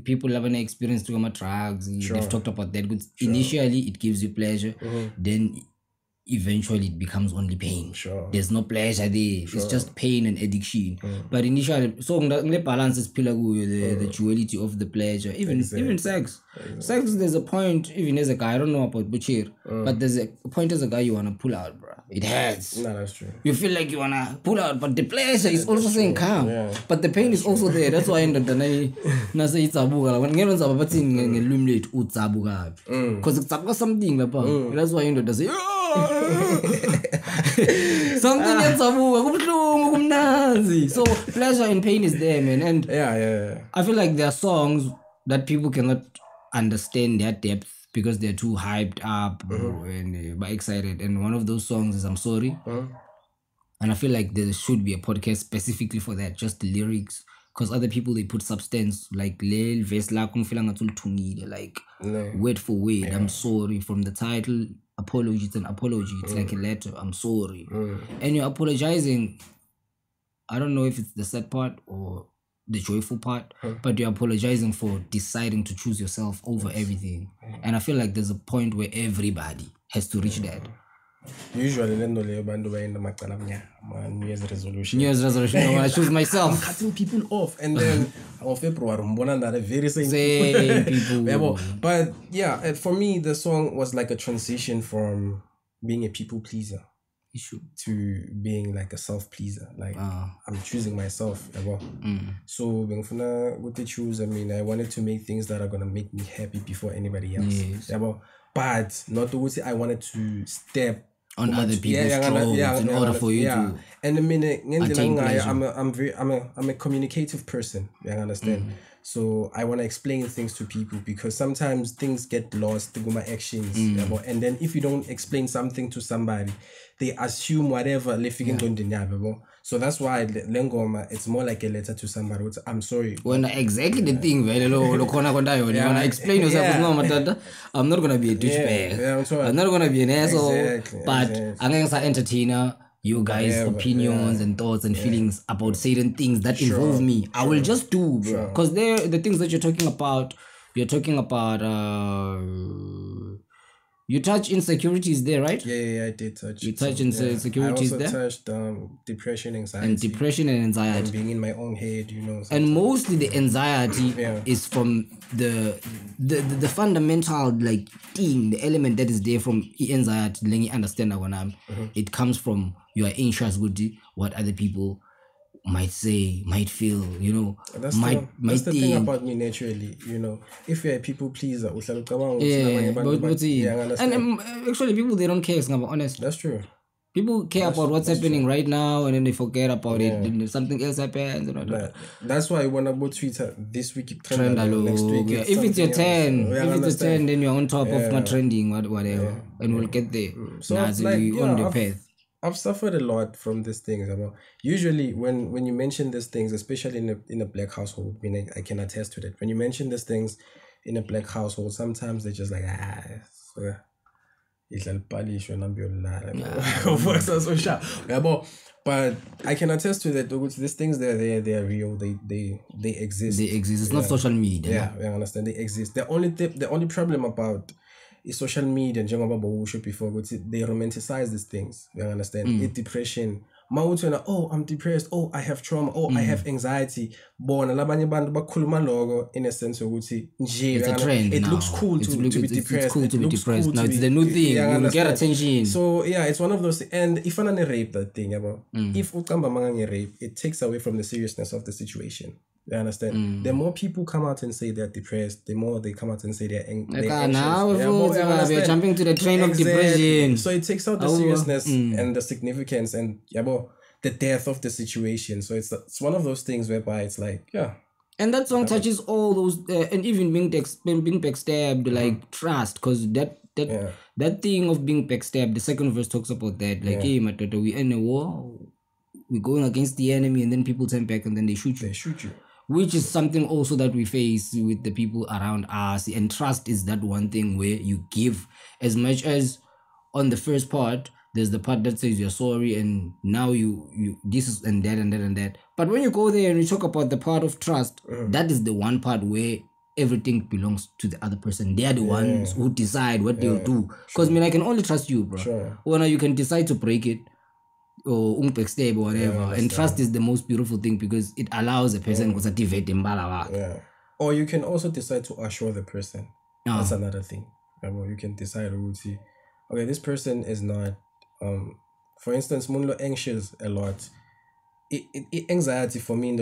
people have an experience through drugs. They've talked about that. Initially, it gives you pleasure. Then eventually it becomes only pain. There's no pleasure there. It's just pain and addiction. But initially, so the balance is the duality of the pleasure. Even sex. Sex, there's a point, even as a guy, I don't know about Butcher, but there's a point as a guy you want to pull out, bro. It hurts. No, that's true. You feel like you want to pull out, but the pleasure is also saying come. But the pain is also there. That's why I ended up say it's abuga. When you're illuminate because it's something. That's why I ended up saying something else. So pleasure and pain is there, man. And I feel like there are songs that people cannot understand their depth because they're too hyped up and excited. And one of those songs is I'm Sorry. And I feel like there should be a podcast specifically for that, just the lyrics. Because other people, they put substance like lel verse lakho ngifela ngathi ulithungile, like word for word. I'm sorry, from the title apology, it's an apology, it's like a letter. I'm sorry, and you're apologizing. I don't know if it's the sad part or the joyful part, but you're apologizing for deciding to choose yourself over everything. And I feel like there's a point where everybody has to reach that. Usually lento leyo abantu bayenda macala amnyama, New Year's resolution. New Year's resolution, I want to choose myself. I'm cutting people off, and then on February mbona that very same people. But yeah, for me the song was like a transition from being a people pleaser to being like a self pleaser. Like I'm choosing myself. So bengifuna ukuthi choose, I mean, I wanted to make things that are gonna make me happy before anybody else. Yes. But not to say I wanted to step on other people's throats in order for you to. And I mean, I'm a communicative person. You understand? So I want to explain things to people because sometimes things get lost through my actions. And then if you don't explain something to somebody, they assume whatever. So that's why Lengoma, it's more like a letter to somebody. I'm sorry. When exactly the thing, when I explain yourself, I'm not gonna be a douchebag. I'm not gonna be an asshole. But I'm gonna entertainer. You guys' opinions and thoughts and feelings about certain things that involve me. I will just do, bro. Because they're the things that you're talking about. You're talking about you touch insecurities there, right? Yeah, I did touch. You touch insecurities there. I also touched depression, anxiety. And depression and anxiety. And being in my own head, you know. And mostly the anxiety is from the fundamental like thing, the element that is there from anxiety. Let me understand when it comes from you are anxious with what other people might say, might feel, you know. That's the thing about me naturally, you know. If you're a people pleaser, and actually people, they don't care, honest. That's true. People care about what's happening right now, and then they forget about it. Then something else happens. That's why when I go Twitter this week, trend next week. If it's your turn, then you're on top of my trending, whatever, and we'll get there. So on the path. I've suffered a lot from these things. Usually, when you mention these things, especially in a black household, I can attest to that. When you mention these things in a black household, sometimes they're just like but I can attest to that. These things they're real. They exist. They exist. It's not social media. Yeah, I understand. They exist. The only problem about social media and before they romanticize these things. You understand? Depression. I'm depressed. Oh, I have trauma. Oh, I have anxiety. In a sense of it's a trend. It looks cool to be depressed. It's cool to be depressed. Now it's the new thing. You get attention. So yeah, it's one of those. And if I rape that thing, if rape, it takes away from the seriousness of the situation. You understand? The more people come out and say they're depressed, the more they come out and say they're anxious. Now we're jumping to the train of depression. So it takes out the seriousness and the significance and the depth of the situation. So it's one of those things whereby it's like, and that song touches all those and even being backstabbed, like trust, because that thing of being backstabbed, the second verse talks about that, like, hey, my daughter, we in a war, we're going against the enemy, and then people turn back and then they shoot you. Which is something also that we face with the people around us. And trust is that one thing where you give as much as on the first part, there's the part that says you're sorry and now you this is and that and that and that. But when you go there and you talk about the part of trust, that is the one part where everything belongs to the other person. They are the ones who decide what they'll do. Because I can only trust you, bro. Or now you can decide to break it or backstab or whatever. And trust is the most beautiful thing because it allows a person to activate the Or you can also decide to assure the person. That's another thing. You can decide, okay, this person is not for instance, Munlo anxious a lot. Anxiety for me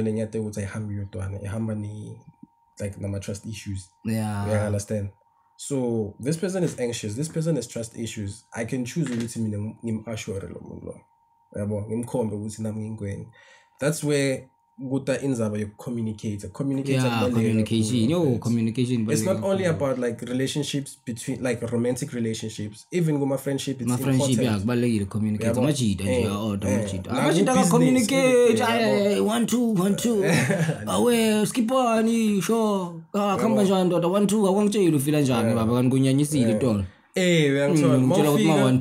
like nama trust issues. Yeah, I understand. So this person is anxious, this person has trust issues. I can choose that's where kuta inzaba yokucommunicate Yeah, communication. Yo, communication. It's not only about like relationships between like romantic relationships, even with my friendship, it's my friendship, yeah, kubalulekile communicate. Amajida nje amajida. Amajida ka communicate. Ay 1 2 1 2. Awe skipani sure. Khamba njani ndoda 1 2 akwangitshela ufila njani baba kanikunyanyisile tolo. Uyangithola mawufika and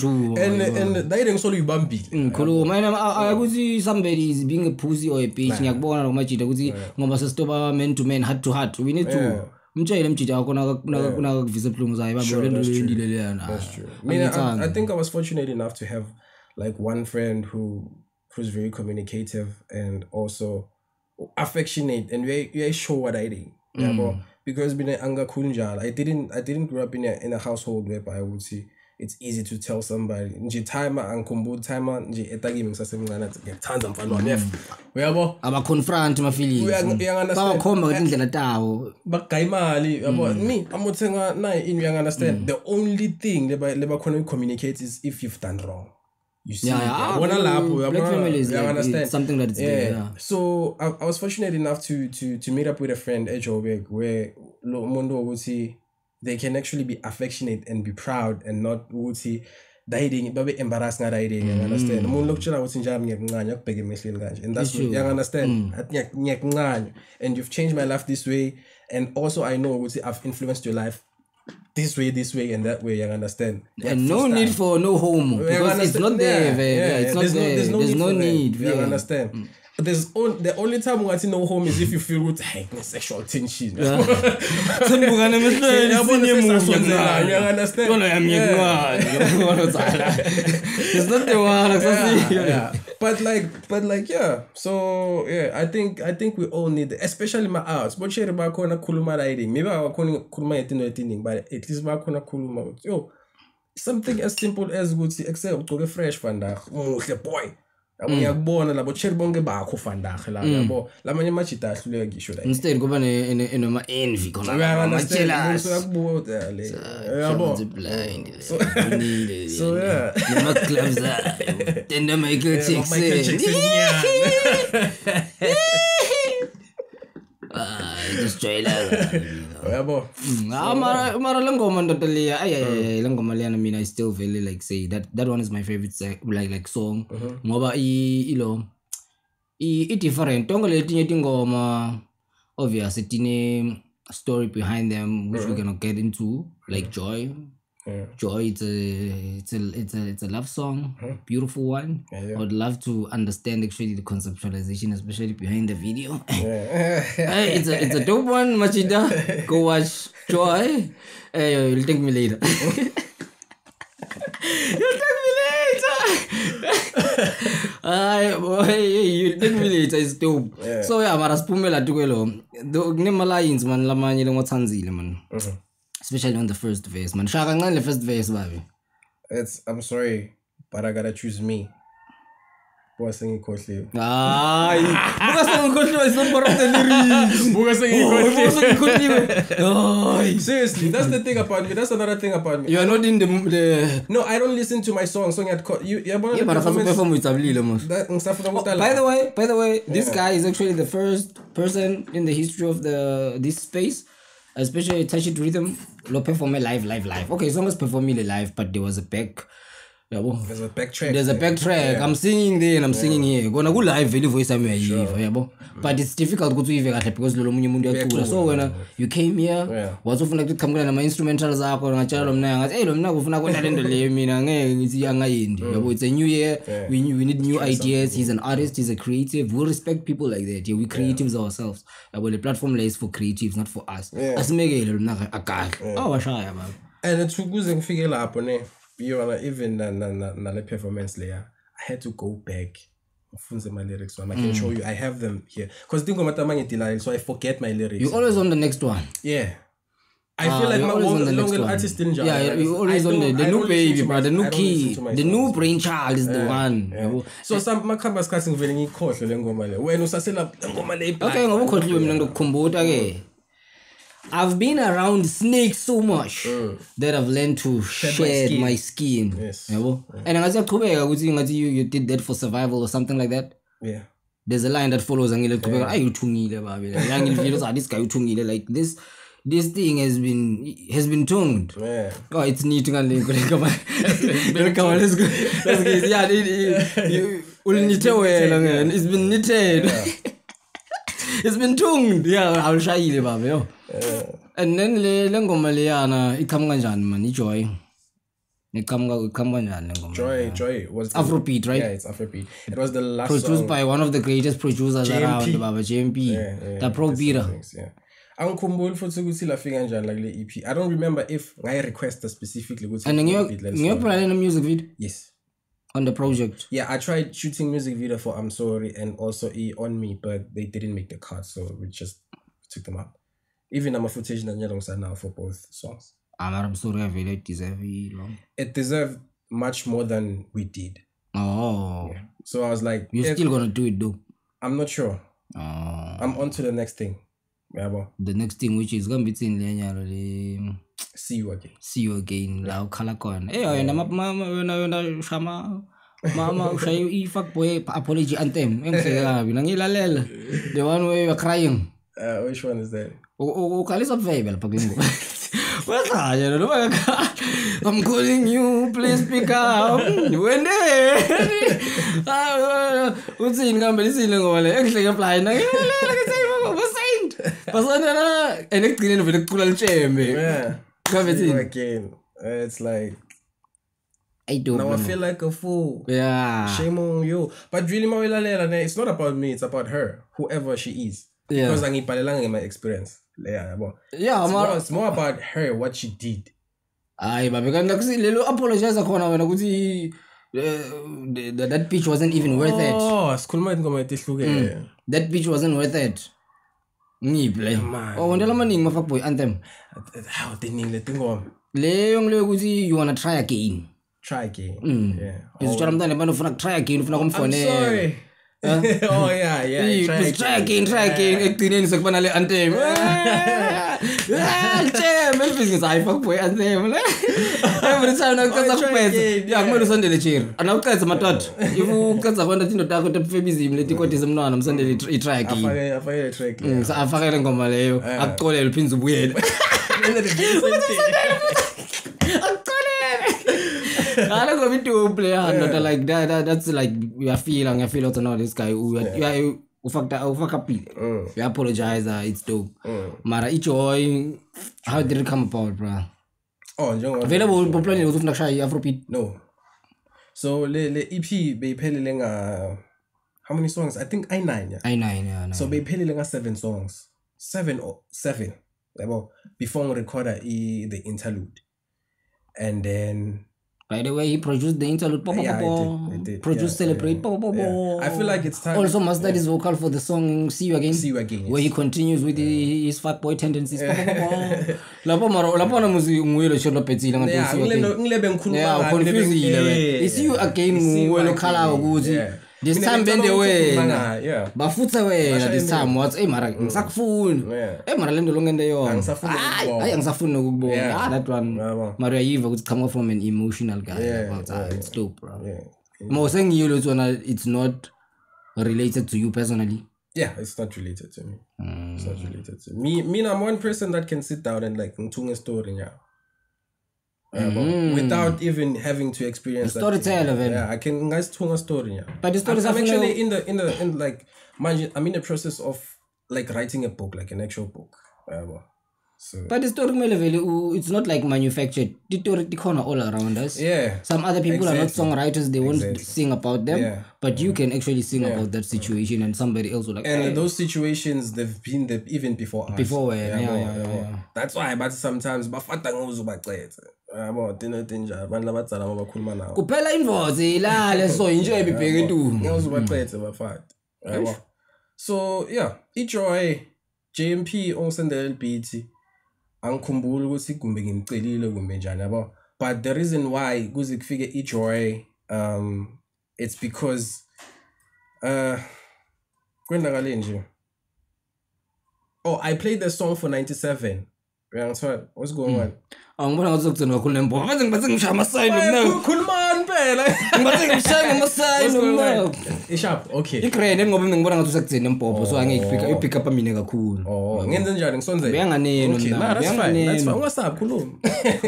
dayile ngisolo uyibambile ngikhuluma mina akuthi somebody is being a pussy or a bitch ngiyakubona lo majida ukuthi ngoba sesitoba man to man heart to heart we need to umtshele mjida wakho nakuna kuvisa ebuhlungu zayo babo lento lendile leyana. I think I was fortunate enough to have like one friend who's very communicative and also affectionate and very sure what I did. Because I didn't grow up in a household where I would say it's easy to tell somebody nje timer angikhumbuza timer nje etagimi ngisasemncane athi ngiyakuthanza mfana wami uyabo aba confront ma feelings bakhomba ukuthi indlela tawo bagaya imali yabo me amothenga nayi you understand the only thing leba khona communicate is if you've done wrong. You see, black families, you understand something that is there. Yeah. So I was fortunate enough to meet up with a friend at Joburg where they can actually be affectionate and be proud and not dating babe embarrassed nga dating. You understand? Umuntu lokutshela ukuthi njami ngiyakuncanya ukubheka emehlweni kanje, and that's you understand. Ngiyakuncanya, and you've changed my life this way, and also I know ukuthi I've influenced your life this way and that way, you understand? And no need for no homo because it's not there. It's not there. There's no need. You understand? The only time we no home is if you feel with sexual tension. You understand? It's not the one. But like yeah. So yeah, I think we all need it, especially my arts. But share about kona kuluma riding. Maybe I kona kuluma etino, but at least about kona kuluma. Yo, something as simple as good to except to get fresh vandag. Boy. Ngiyakubona labo cherry bonke bakho vandag la yabo lamanye machita ahluleka ngisho la instead kuba enoma envy khona uyabona uyakubuza le yabo so yeah nama clubs tenda Michael Jackson just trailer yabo mara lengoma ndoda leya lengoma leya mina I still really like say that one is my favorite like song ngoba i different tonke letinye tingoma obviously tine story behind them which we're going to get into like Joy. Joy, it's a love song, beautiful one. I would love to understand actually the conceptualization, especially behind the video. It's a dope one, Machida. Go watch Joy. You'll thank me later. You'll thank me later. It's dope. So yeah, mara spumela tukelo. Kunema lines man lamanye lengothanzile man. Especially on the first verse, man. Shaka ngani the first verse, baby. I'm sorry, but I gotta choose me. Buka sengikhohliwe. Buka sengikhohliwe is not part of the lyrics. Buka sengikhohliwe. Seriously, that's the thing about me. That's another thing about me. You are not in the No, I don't listen to my song. Song at but I perform with Tablilo, man. By the way, this guy is actually the first person in the history of this space, especially Touch It Rhythm, lo perform live. Okay, it's almost performing live, but there was a back. There's a backtrack. Yeah. I'm singing there and I'm singing here. Gonna go live very voice I'm here. But it's difficult to do it because lo munye umuntu uyacula. So when you came here, wazofuna ukuthi qhamuka nama instrumentals akho ngachala lo mna ngathi lo mna kufuna kwenta lento le mina ngeke ngithi angayendi. It's a new year. We need new ideas. He's an artist, he's a creative. We respect people like that. We creatives ourselves. The platform is for creatives, not for us. Asimekele lo mna akahle. Washaya baba. And it's ukuze ngifike lapho ne. Even na performance layer, I had to go back. My lyrics, I can show you. I have them here because so I forget my lyrics. You always on the next one. Yeah, I feel like my long artist didn't. Yeah, you always on the new baby, bro. The new key, the new brainchild is the one. So some my campus casting very cost lengoma le. When usasela lengoma le. Okay, ngoba khohliwe mina ngikukhumbula ke. I've been around snakes so much that I've learned to shed my skin. Yes. And I was like, you did that for survival or something like that. Yeah. there's a line that follows angile qhubeka ayuthungile babe yangilivile uzathi this guy uthungile like this thing has been toned. Yeah. Oh, it's neat ngale come on. Let's go. Yeah, ulnithe wena ngene. It's been knitted. It's been toned. Yeah, awushayile babe yo. And then le ngoma leyana iqhamuka kanjani man iJoy. Iqhamuka kanjani le ngoma? Joy was Afrobeat, right? Yeah, it's Afrobeat. It was the last produced song. by one of the greatest producers JMP. around baba JMP. The Pro Beater. Yeah. Angikhumbuli futhi ukuthi lafika kanjani like le EP. I don't remember if I requested specifically ukuthi And ngiyoplan in a music video yes. on the project. Yeah, I tried shooting music video for I'm Sorry and also E On Me, but they didn't make the cut, so we just took them out. Even I'm a footage alongside now for both songs. I'm sorry, I really deserve it. It deserved much more than we did. Oh. Yeah. So I was like, You're still gonna do it though? I'm not sure. Oh. I'm on to the next thing. Yeah, well. The next thing which is gonna be in See you again. See you again. La ukhala khona. Eh yena wena shama mama ushaye fuckboy apology anthem. Engihleke kabi ngilalela. The one where you are crying. Which one is that? Ukhalisa vibe lapha kule ngoma. Wakhanya lo I'm calling you, please pick up. Wende. Uthini kambe lisile ngoba le engihleke fly na. Pasana and ekugcineni vele kucula litshembe. Yeah. See you again. It's like now I feel like a fool. Yeah. Shame on you. But really it's not about me, it's about her, whoever she is. Yeah. Because angipalelanga in my experience. Yeah, it's more about her, what she did. Aye, babe kanti lelo apologize khona wena ukuthi that pitch wasn't even worth it. Oh, sikhuluma ingoma etihluke. That pitch wasn't worth it. Ngible. Oh, wendela maningi ma fuckboy anthem. How tiningi leti ngoma. Leyo ngile ukuthi you wanna try again. Try again. Yeah. Izitshela mntana bani ufuna try again ufuna kumfonela. I'm sorry. Oh yeah. Try again. Ekugcineni sekubana le anthem. Jam, everything is fuckboy anthem. Every time nakuqeda kuphetha, yeah kumele usondele chiri. Anawuqedza matatu. If uqedza kwenda indoda yakho tefebizimi leti kodwa izimntwana msondele i-try again. Afake track. Afakele ngoma leyo, akuxolele uphinze ubuyele. I don't go to play not like that. That's like we are feeling. I feel also know this guy. You fucked up. We apologize. It's dope. Mara iJoy. How did it come about, bro? Oh, available popular with Afrobeat. No. So the EP be playing how many songs? I think I9. Yeah. I9. Yeah. So be playing 7 songs. 7. Before we record the interlude, and then. By the way, he produced the interlude. I did. Produced Celebrate. I feel like it's time. Also, mastered his vocal for the song See You Again. See You Again. Yes. Where he continues with his fat boy tendencies. Lapho na muzi ngwelo sholo petsile ngathi See You Again. Ngilebe ngikhuluma. Yeah, confused. See You Again ngwelo khala ukuthi this time bende wena. Yeah. Bafutha wena this time what mara ngisakufuna. Mara lento longende yona. Angisafuni ukubona. That one. Mara uyayiva ukuthi come from an emotional guy about it's dope, bro. Mo sengiyilo ukuthi it's not related to you personally. Yeah, it's not related to me. It's not related to me. Me, I'm one person that can sit down and like ngitunga story now. Without even having to experience that. Storyteller, yeah, I can guys tell a story. Yeah. But the stories I'm actually in like, mind I'm in the process of like writing a book, like an actual book. So. But the story it's not like manufactured. The story corner all around us. Yeah. Some other people are not songwriters. They won't sing about them. Yeah. But you can actually sing about that situation, and somebody else will like. And those situations they've been there even before us. Before yeah. That's why, but sometimes bafata ngozubaqethe. Kuphela invozi ilale so enjoy bibheke tu. Ngozubaqethe bafata. So yeah, iJoy JMP ongisendele beat angikhumbula ukuthi kumbe ngimcelile kumbe njani yabo, but the reason why kuze kufike iJoy it's because kwendakale nje. Oh, I played the song for 97 Uyangithola? What's going on? Angibona ngathi uzokugcina kakhulu nembobo. Baze ngibathe ngishaya amasayini nomnaku. Khulumani phela. Ngibathe ngishaya amasayini nomnaku. Ishap, okay. Igrand ngoba mina ngibona ngathi usakugcina nembobo so angeke pick up mina kakhulu. Oh, ngenze njani ngisonzele? Uyanganeni Okay, nah, that's fine. That's fine. Ungasabi khuluma.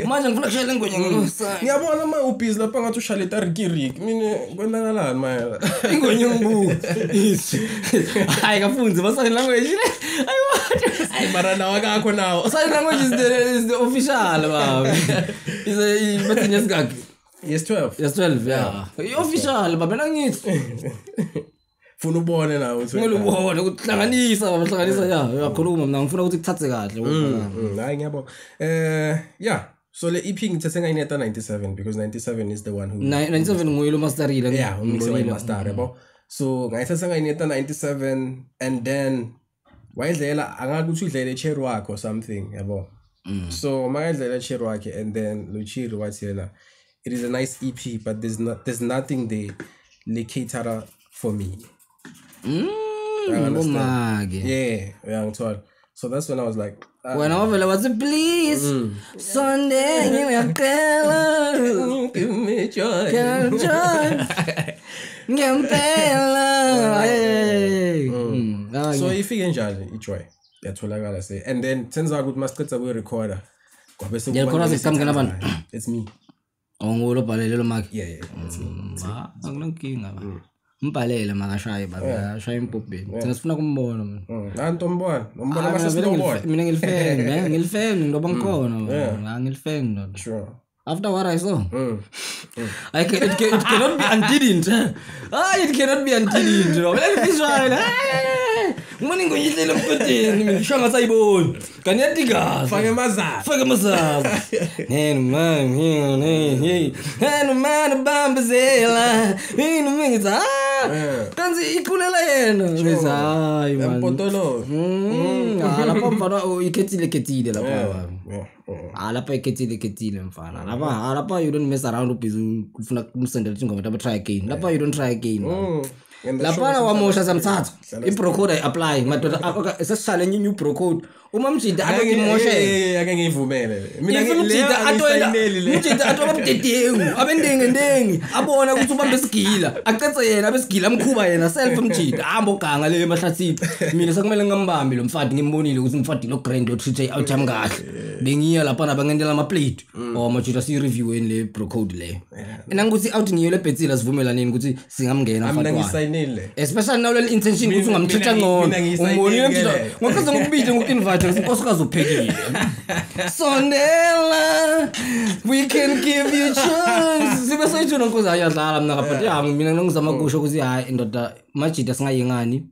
Manje ngifuna ukushayela ingwenye ngosayini. Ngiyabona uma ubhizi lapha ngathi ushaleta rikirik. Mina kwenzakalani manje? Ingwenye ngibuka. Hayi kafunzi ba sign language. Ay mara nawa kakho nawo. Sign language is the official baba. Is but in yesigaki. Yes 12. Yes 12 yeah. I-official baba nangithi. Funa ubone nawe uthi. Ngeke ubone ukuhlanganisa baba hlanganisa ya. Uyakhuluma mina ngifuna ukuthi kuthathe kahle. Hayi ngiyabona. Yeah. So le EP ngithathe ngayineta 97 because 97 is the one who 97 nguyilo masterile. Yeah, umixwe master yabo. So ngayithatha ngayineta 97 and then wayidlela angakuthi udlele cherry wakhe or something yabo. So mayidlela cherry wakhe and then Luchiri wathi yena it is a nice EP but there's nothing there le cater for me. Ngomake. Yeah, uyangithola. So that's when I was like when I was please Sunday ngiyacela give me joy. Can joy. Ngempela. So ifike njalo ijoy yatholakala say and then senza ukuthi masiqedza ku recorder kwabe sekamngena abantu it's me ngolo bhalelelo maki yeah it's me akunankinga ba mbhalele makashaye baba ashaya impopeni thina sifuna kumbona mina nanto mbona masesibona mina ngilifeng ngoba ngikhona ngilifeng no sure after what I saw it cannot be undidn't it cannot be undidn't wena visual ngibona ngoyihlele empeteni mina shanga sayibona kanyathi kahle fake mazazi hey man bambezela mingiza kanzi ikhulela yena bese hayi man empotolo lapha mfana ikhetile lapha lapha ikhetile mfana lapha you don't mess around ubhizi ufuna kumsendela ingoma aba try again lapha you don't try again lapha wamosha samthatha ibrocode apply madoda esesishale new brocode uma mjida akimoshe ake ngivumele mina ngimjida atoba mdedengu abendengendengi abona ukuthi ubambe isigila acece yena abesigila amkhuba yena self mjida hamba oganga le emahlathini mina sekumele ngambambe lo mfati ngimbonile ukuthi umfati lo grand lo treat out jam kahle bengiya lapha nabangendela ama plate majida si review le brocode le mina ngikuthi out ngiyo le betsila sivumelaneni ukuthi singamngena mfati ngiyisayinile especially now le intention ukuthi ungamtreat ngcono umbonile mjida ngokuze ngokubide ngokuinvite inkosikazi uphekile Sondela we can give you chance sibe soyithuna nkosi ayadlala mina but mina ngizama kusho ukuthi hayi indoda majida singayengani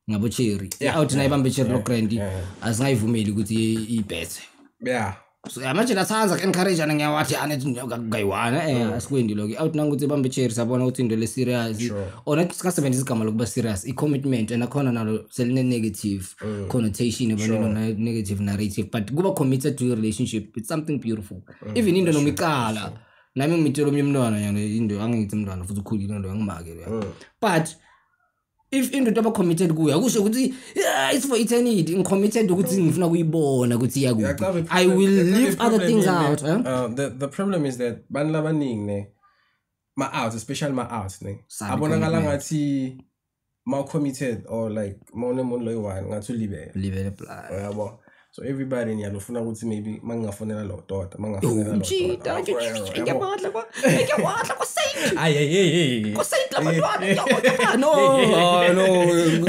ngabo cherry out na ibambe cherry lo grand asingayivumeli ukuthi ibethe yeah so manje lathanza encourage ana ngiyawathi anethi ngayiwana asikwendi lo out nanguthi ibambe cherry sabona ukuthi into le serious ona sikasebenzisa igama lokuba serious I commitment and akhona nalo seline negative connotation ebona negative narrative but kuba committed to your relationship it's something beautiful even into nomicala nami ngimithelo umntwana yana into angithi umntwana futhi ukhulile into ngimake but if into aba committed kuya kusho ukuthi it's for eternity ngicommitted ukuthi ngifuna kuyibona ukuthi iyakuphi I will leave other things out the problem is that bantu labaningi ne ma out especially ma out ne abonakala ngathi ma committed or like mone loyiwani ngathi ulibele plan yabo so everybody niyalofuna ukuthi maybe mangingafonela lo doda mangafonela lo ngiyabadla kwa sayid ay ko sayid labantwana no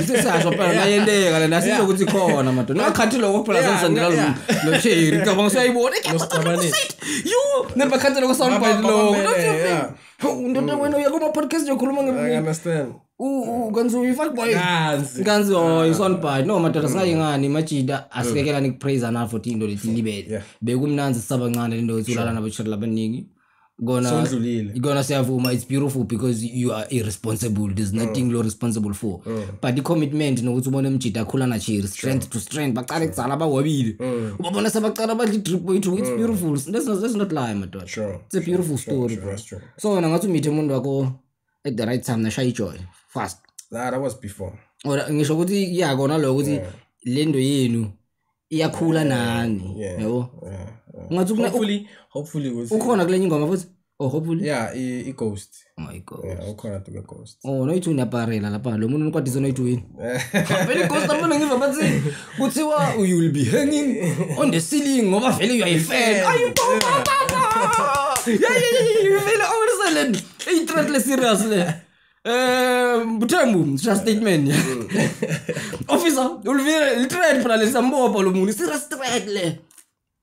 sisasho phela mayendeka lena sizo ukuthi khona madodana ngakhathi lokho phela senzandela lo cherry ngicabanga usayibona yo nemba khathi lokho soundbite lo ndoda wena uyakuma podcast yokhuluma I understand kanzi uyifuck boy kanzi soundbite no madoda singayengani majida asikekela nikupraise ana for into lethi libele bekumnanzi sabancane lento etsulala nabashari labaningi gonna siyavuma it's beautiful because you are irresponsible there's nothing you're responsible for but the commitment nokuthi ubone umjida akhula na cheer strength to strength baqala ekudzala abawabili ubabona sebaqala badla drip wethu it's beautiful let's not lie madoda it's a beautiful story bro so wena ngathi umithe umuntu wakho at the right time na shy joy fast that was before ora ngisho ukuthi iyakona lo ukuthi lendo yenu iyakhula nani yabo ngathi hopefully ukhona kule ingoma futhi hopefully i-ghost my god yeah ukhona to ghost noyithi uyaparela lapha lo muntu unikwadisa noyithi wini vele ghost abona ngiva bathi kuthiwa you will be hanging on the ceiling ngoba vele uyayifela vele awuliselen i-threat le serious le Butembu just statement officer ulvile i-threat phela lesambopa lo muntu serious threat le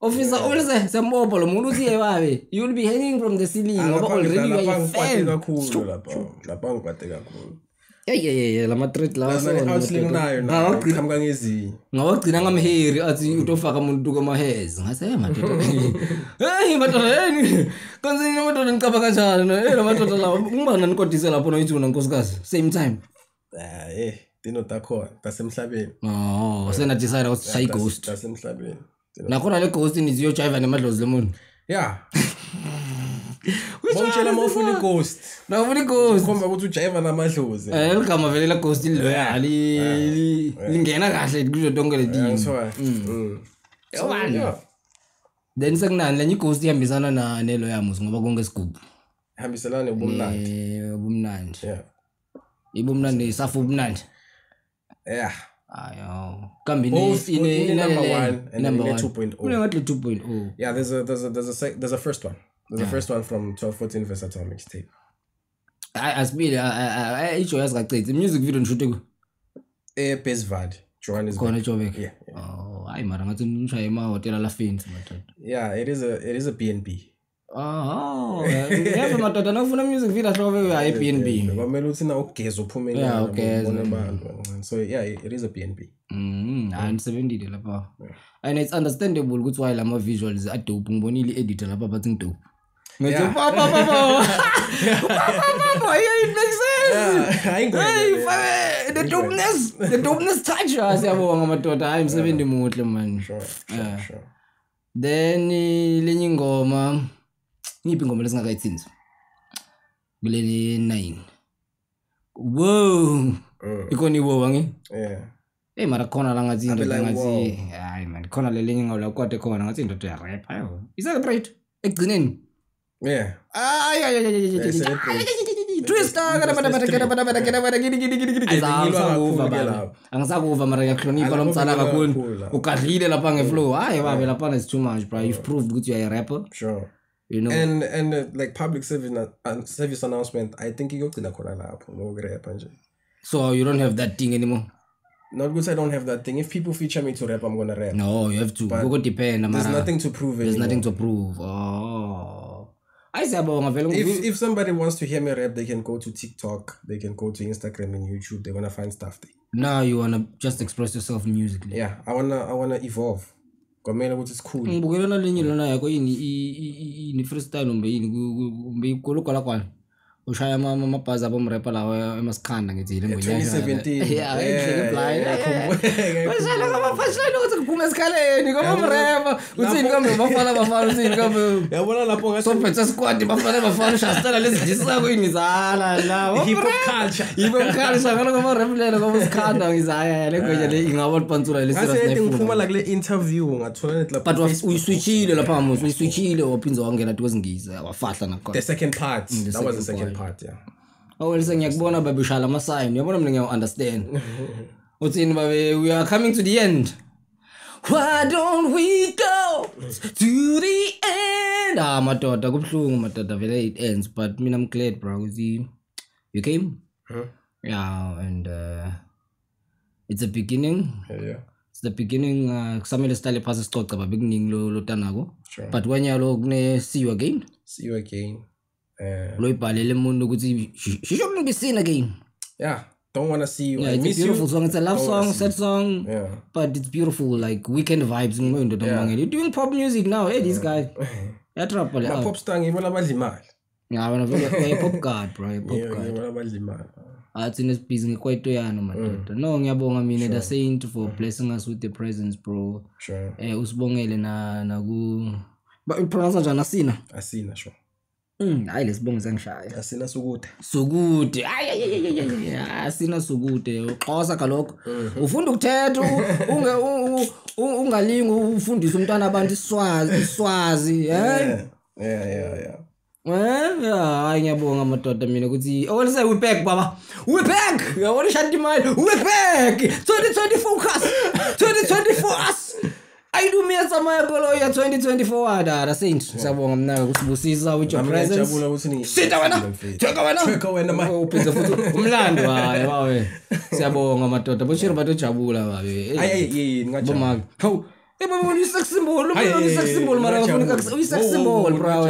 officer ulise sembopa lo muntu uthi yebabe you will be hanging from the ceiling ngoba already uyayifela kakhulu lapha ngikwate kakhulu lama threat lawa so awusilingayo ngaqhamuka ngezinye ngawagcina ngamheri athi utofaka umuntu kumahezi ngase madoda madoda yini kanzini madoda ngicaba kanjani madoda lawa ngibana nikodise lapho noyithuna nkosikazi same time dino takhona tasemhlabeni sena decide ukuthi say ghost tasemhlabeni nakhona le ghost niziyo jive nemadlozi lemuntu Mongitshela mawufuna i-ghost. Nawufuna i-ghost. Khomba ukuthi ujayiva namadlozi. Ligama vele la ghost loyal lingena kahle kuzo tonke ledinto. Then sekunani lenye i-ghost ihambisana nelo yamusi ngoba konke isigubhu. Ihambiselana ubumnandi. Ubumnandi. Ibumnandi safu ubumnandi. Ayo. Kambi ni number 1 and then 2.0. Kunengathi 2.0. Yeah, there's a first one. There's the first one from 1214 Versatile mixtape. Asibili ijo yazigacethe music video nishuthi ku Bezvad Johannesburg. Khona eJoburg. Yeah. Hayi mara ngathi nishaye emahotela la fancy madoda. Yeah, it is a B&B. Yazi madoda nawufuna music video hlobo uya eB&B. Kwamele uthi na ugeza uphume ngiyabona so yeah, it is a B&B. Nisebenzile lapha. And it's understandable ukuthi why lama visuals adope ngibonile editor lapha bathi ngidope. Ngithi papa it makes sense. The dopeness touch siyabonga madoda hayi msebenzi muhle man. Sure. Then lenye ingoma ngiphi ingoma lesingakayithinzi kuleli 9 wow ikoni wow angi mara khona la ngathi hayi man khona lelinye ngawula kwade khona ngathi into ya rap ayo celebrate ekugcineni Twister angisakuva mara ngiyahlonipha lo mtsala kakhulu ukadlile lapha ngeflow hayi babe lapha is too much bro you've proved ukuthi you are a rapper sure you know and like public service announcement I think iyogcina khona lapho ngokurapper nje so you don't have that thing anymore. Not because I don't have that thing. If people feature me to rap, I'm gonna rap. No, you have to. Go depend. There's nothing to prove. There's nothing to prove. If somebody wants to hear me rap, they can go to TikTok, they can go to Instagram and YouTube. They're gonna find stuff there. Now you wanna just express yourself musically. Yeah, I wanna evolve. Komela ukuthi it's cool. Ngibukela nalinye lona yakho ini freestyle umbe ikolokola kwana. Ushaya amabhazi abomrapper lawa emasikhanda ngithile ngonyaka 2017 yeah blind bashala ngabafashela ukuthi kuphume esikhaleni ngomrapper uthini kambe bafana uthini kambe yabona lapho ngathi so phethe squad bafana shastela lezi disako ingizala la hip hop culture ngalo ngomrapper lelo ngomasikhanda ngizaya lengoje le ingaba lipantsula le serious nefuna ngiphuma la kule interview ngathola net lapha but uyiswitchile lapha ngamusi uyiswitchile waphinza wangena kwezingiza wafahla nakho the second part that was the second part yeah ngiyakubona babe ushala ama sign uyabona mina ngiya understand uthini babe we are coming to the end why don't we go to the end madoda kubhlungu madoda vele it ends but mina I'm glad bro ukuthi you came yeah and it's a beginning it's the beginning kusamele sitale phasi sicoca babe kuningi lo tanako but wanyalo kune see you again loyibhalele umuntu ukuthi shisho kulungisina again yeah don't want to see you I miss you. Beautiful song. It's a love song, sad song. Yeah. But it's beautiful, like weekend vibes. You're doing pop music now. Hey, this guy. My pop star ngibona abadla imali. Yeah, I'm a pop god, bro. Pop god. Ngibona abadla imali. Athi nesibhizi ngikwaito yana madoda. No, ngiyabonga mina the saint for blessing us with the presence, bro. Sure. Usibongele na ku but pronounce njani Asina? Asina, sure. Hayi lesibongo sangishaya. Asina sukude. Sukude. Asina sukude. Uxhosa kaloko. Ufunda ukuthetha ungalingi ufundisa umntwana abantu iswazi, Yeah. Hayi ngiyabonga madoda mina ukuthi awulise we back baba. We back. Yabona shant imali. We back. 2020 focus. 2024 us. Ayidumia samaya kolo ya 2024 dada saint. Siyabonga mna kusibusisa with your presence. Ngiyajabula ukuthi ni. Sitha wena. Theka wena manje. Uphinza futhi umlando hayi wawe. Siyabonga madoda. Boshiro batojabula babe. Ayi ngajabula. Hawu. Baba sex symbol, sex symbol mara ufuna sex symbol bro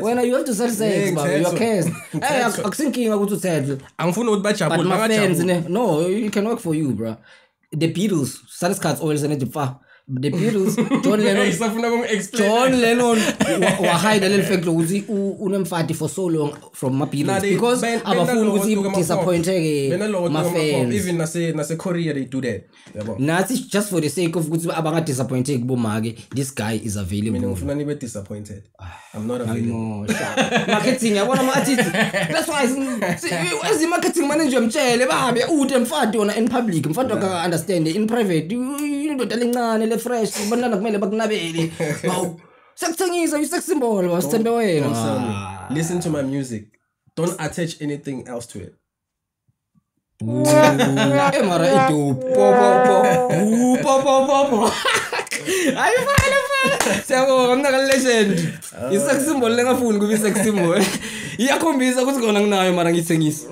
wena you have to sell sex baba you are cursed akusinkinga ukuthi uthethe angifuni ukuthi bajabule bangajabula no it can work for you bro the Beatles Salescards oil sene difa the Beatles John Lennon wa hide little fact ukuthi unemfati for so long from my Beatles because abafuni ukuthi disappointed my fans even nase Korea they do that yabo nathi just for the sake of ukuthi abanga disappointed kubomake this guy is available mina ngifuna nibe disappointed I'm not available marketing yabona ama artists that's why as marketing manager mtshele babe ude mfati wona in public mfati aka understand in private indoda lencane le fresh bantwana kumele bakunabele wow sekuthengisa you sex symbol wasithembe wena listen to my music don't attach anything else to it mara ido po ayi fana siyabonga mina ka legend i-sex symbol lengafuni kuba i-sex symbol iyakhombisa ukuthi kona nginayo mara ngithengisa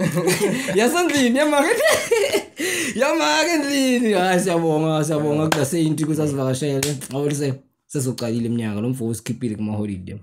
yasandlini yamake endlini hayi siyabonga kudase into kusasivakashele awulise sesoqalile iminyaka lo mfo usikhiphile kuma holiday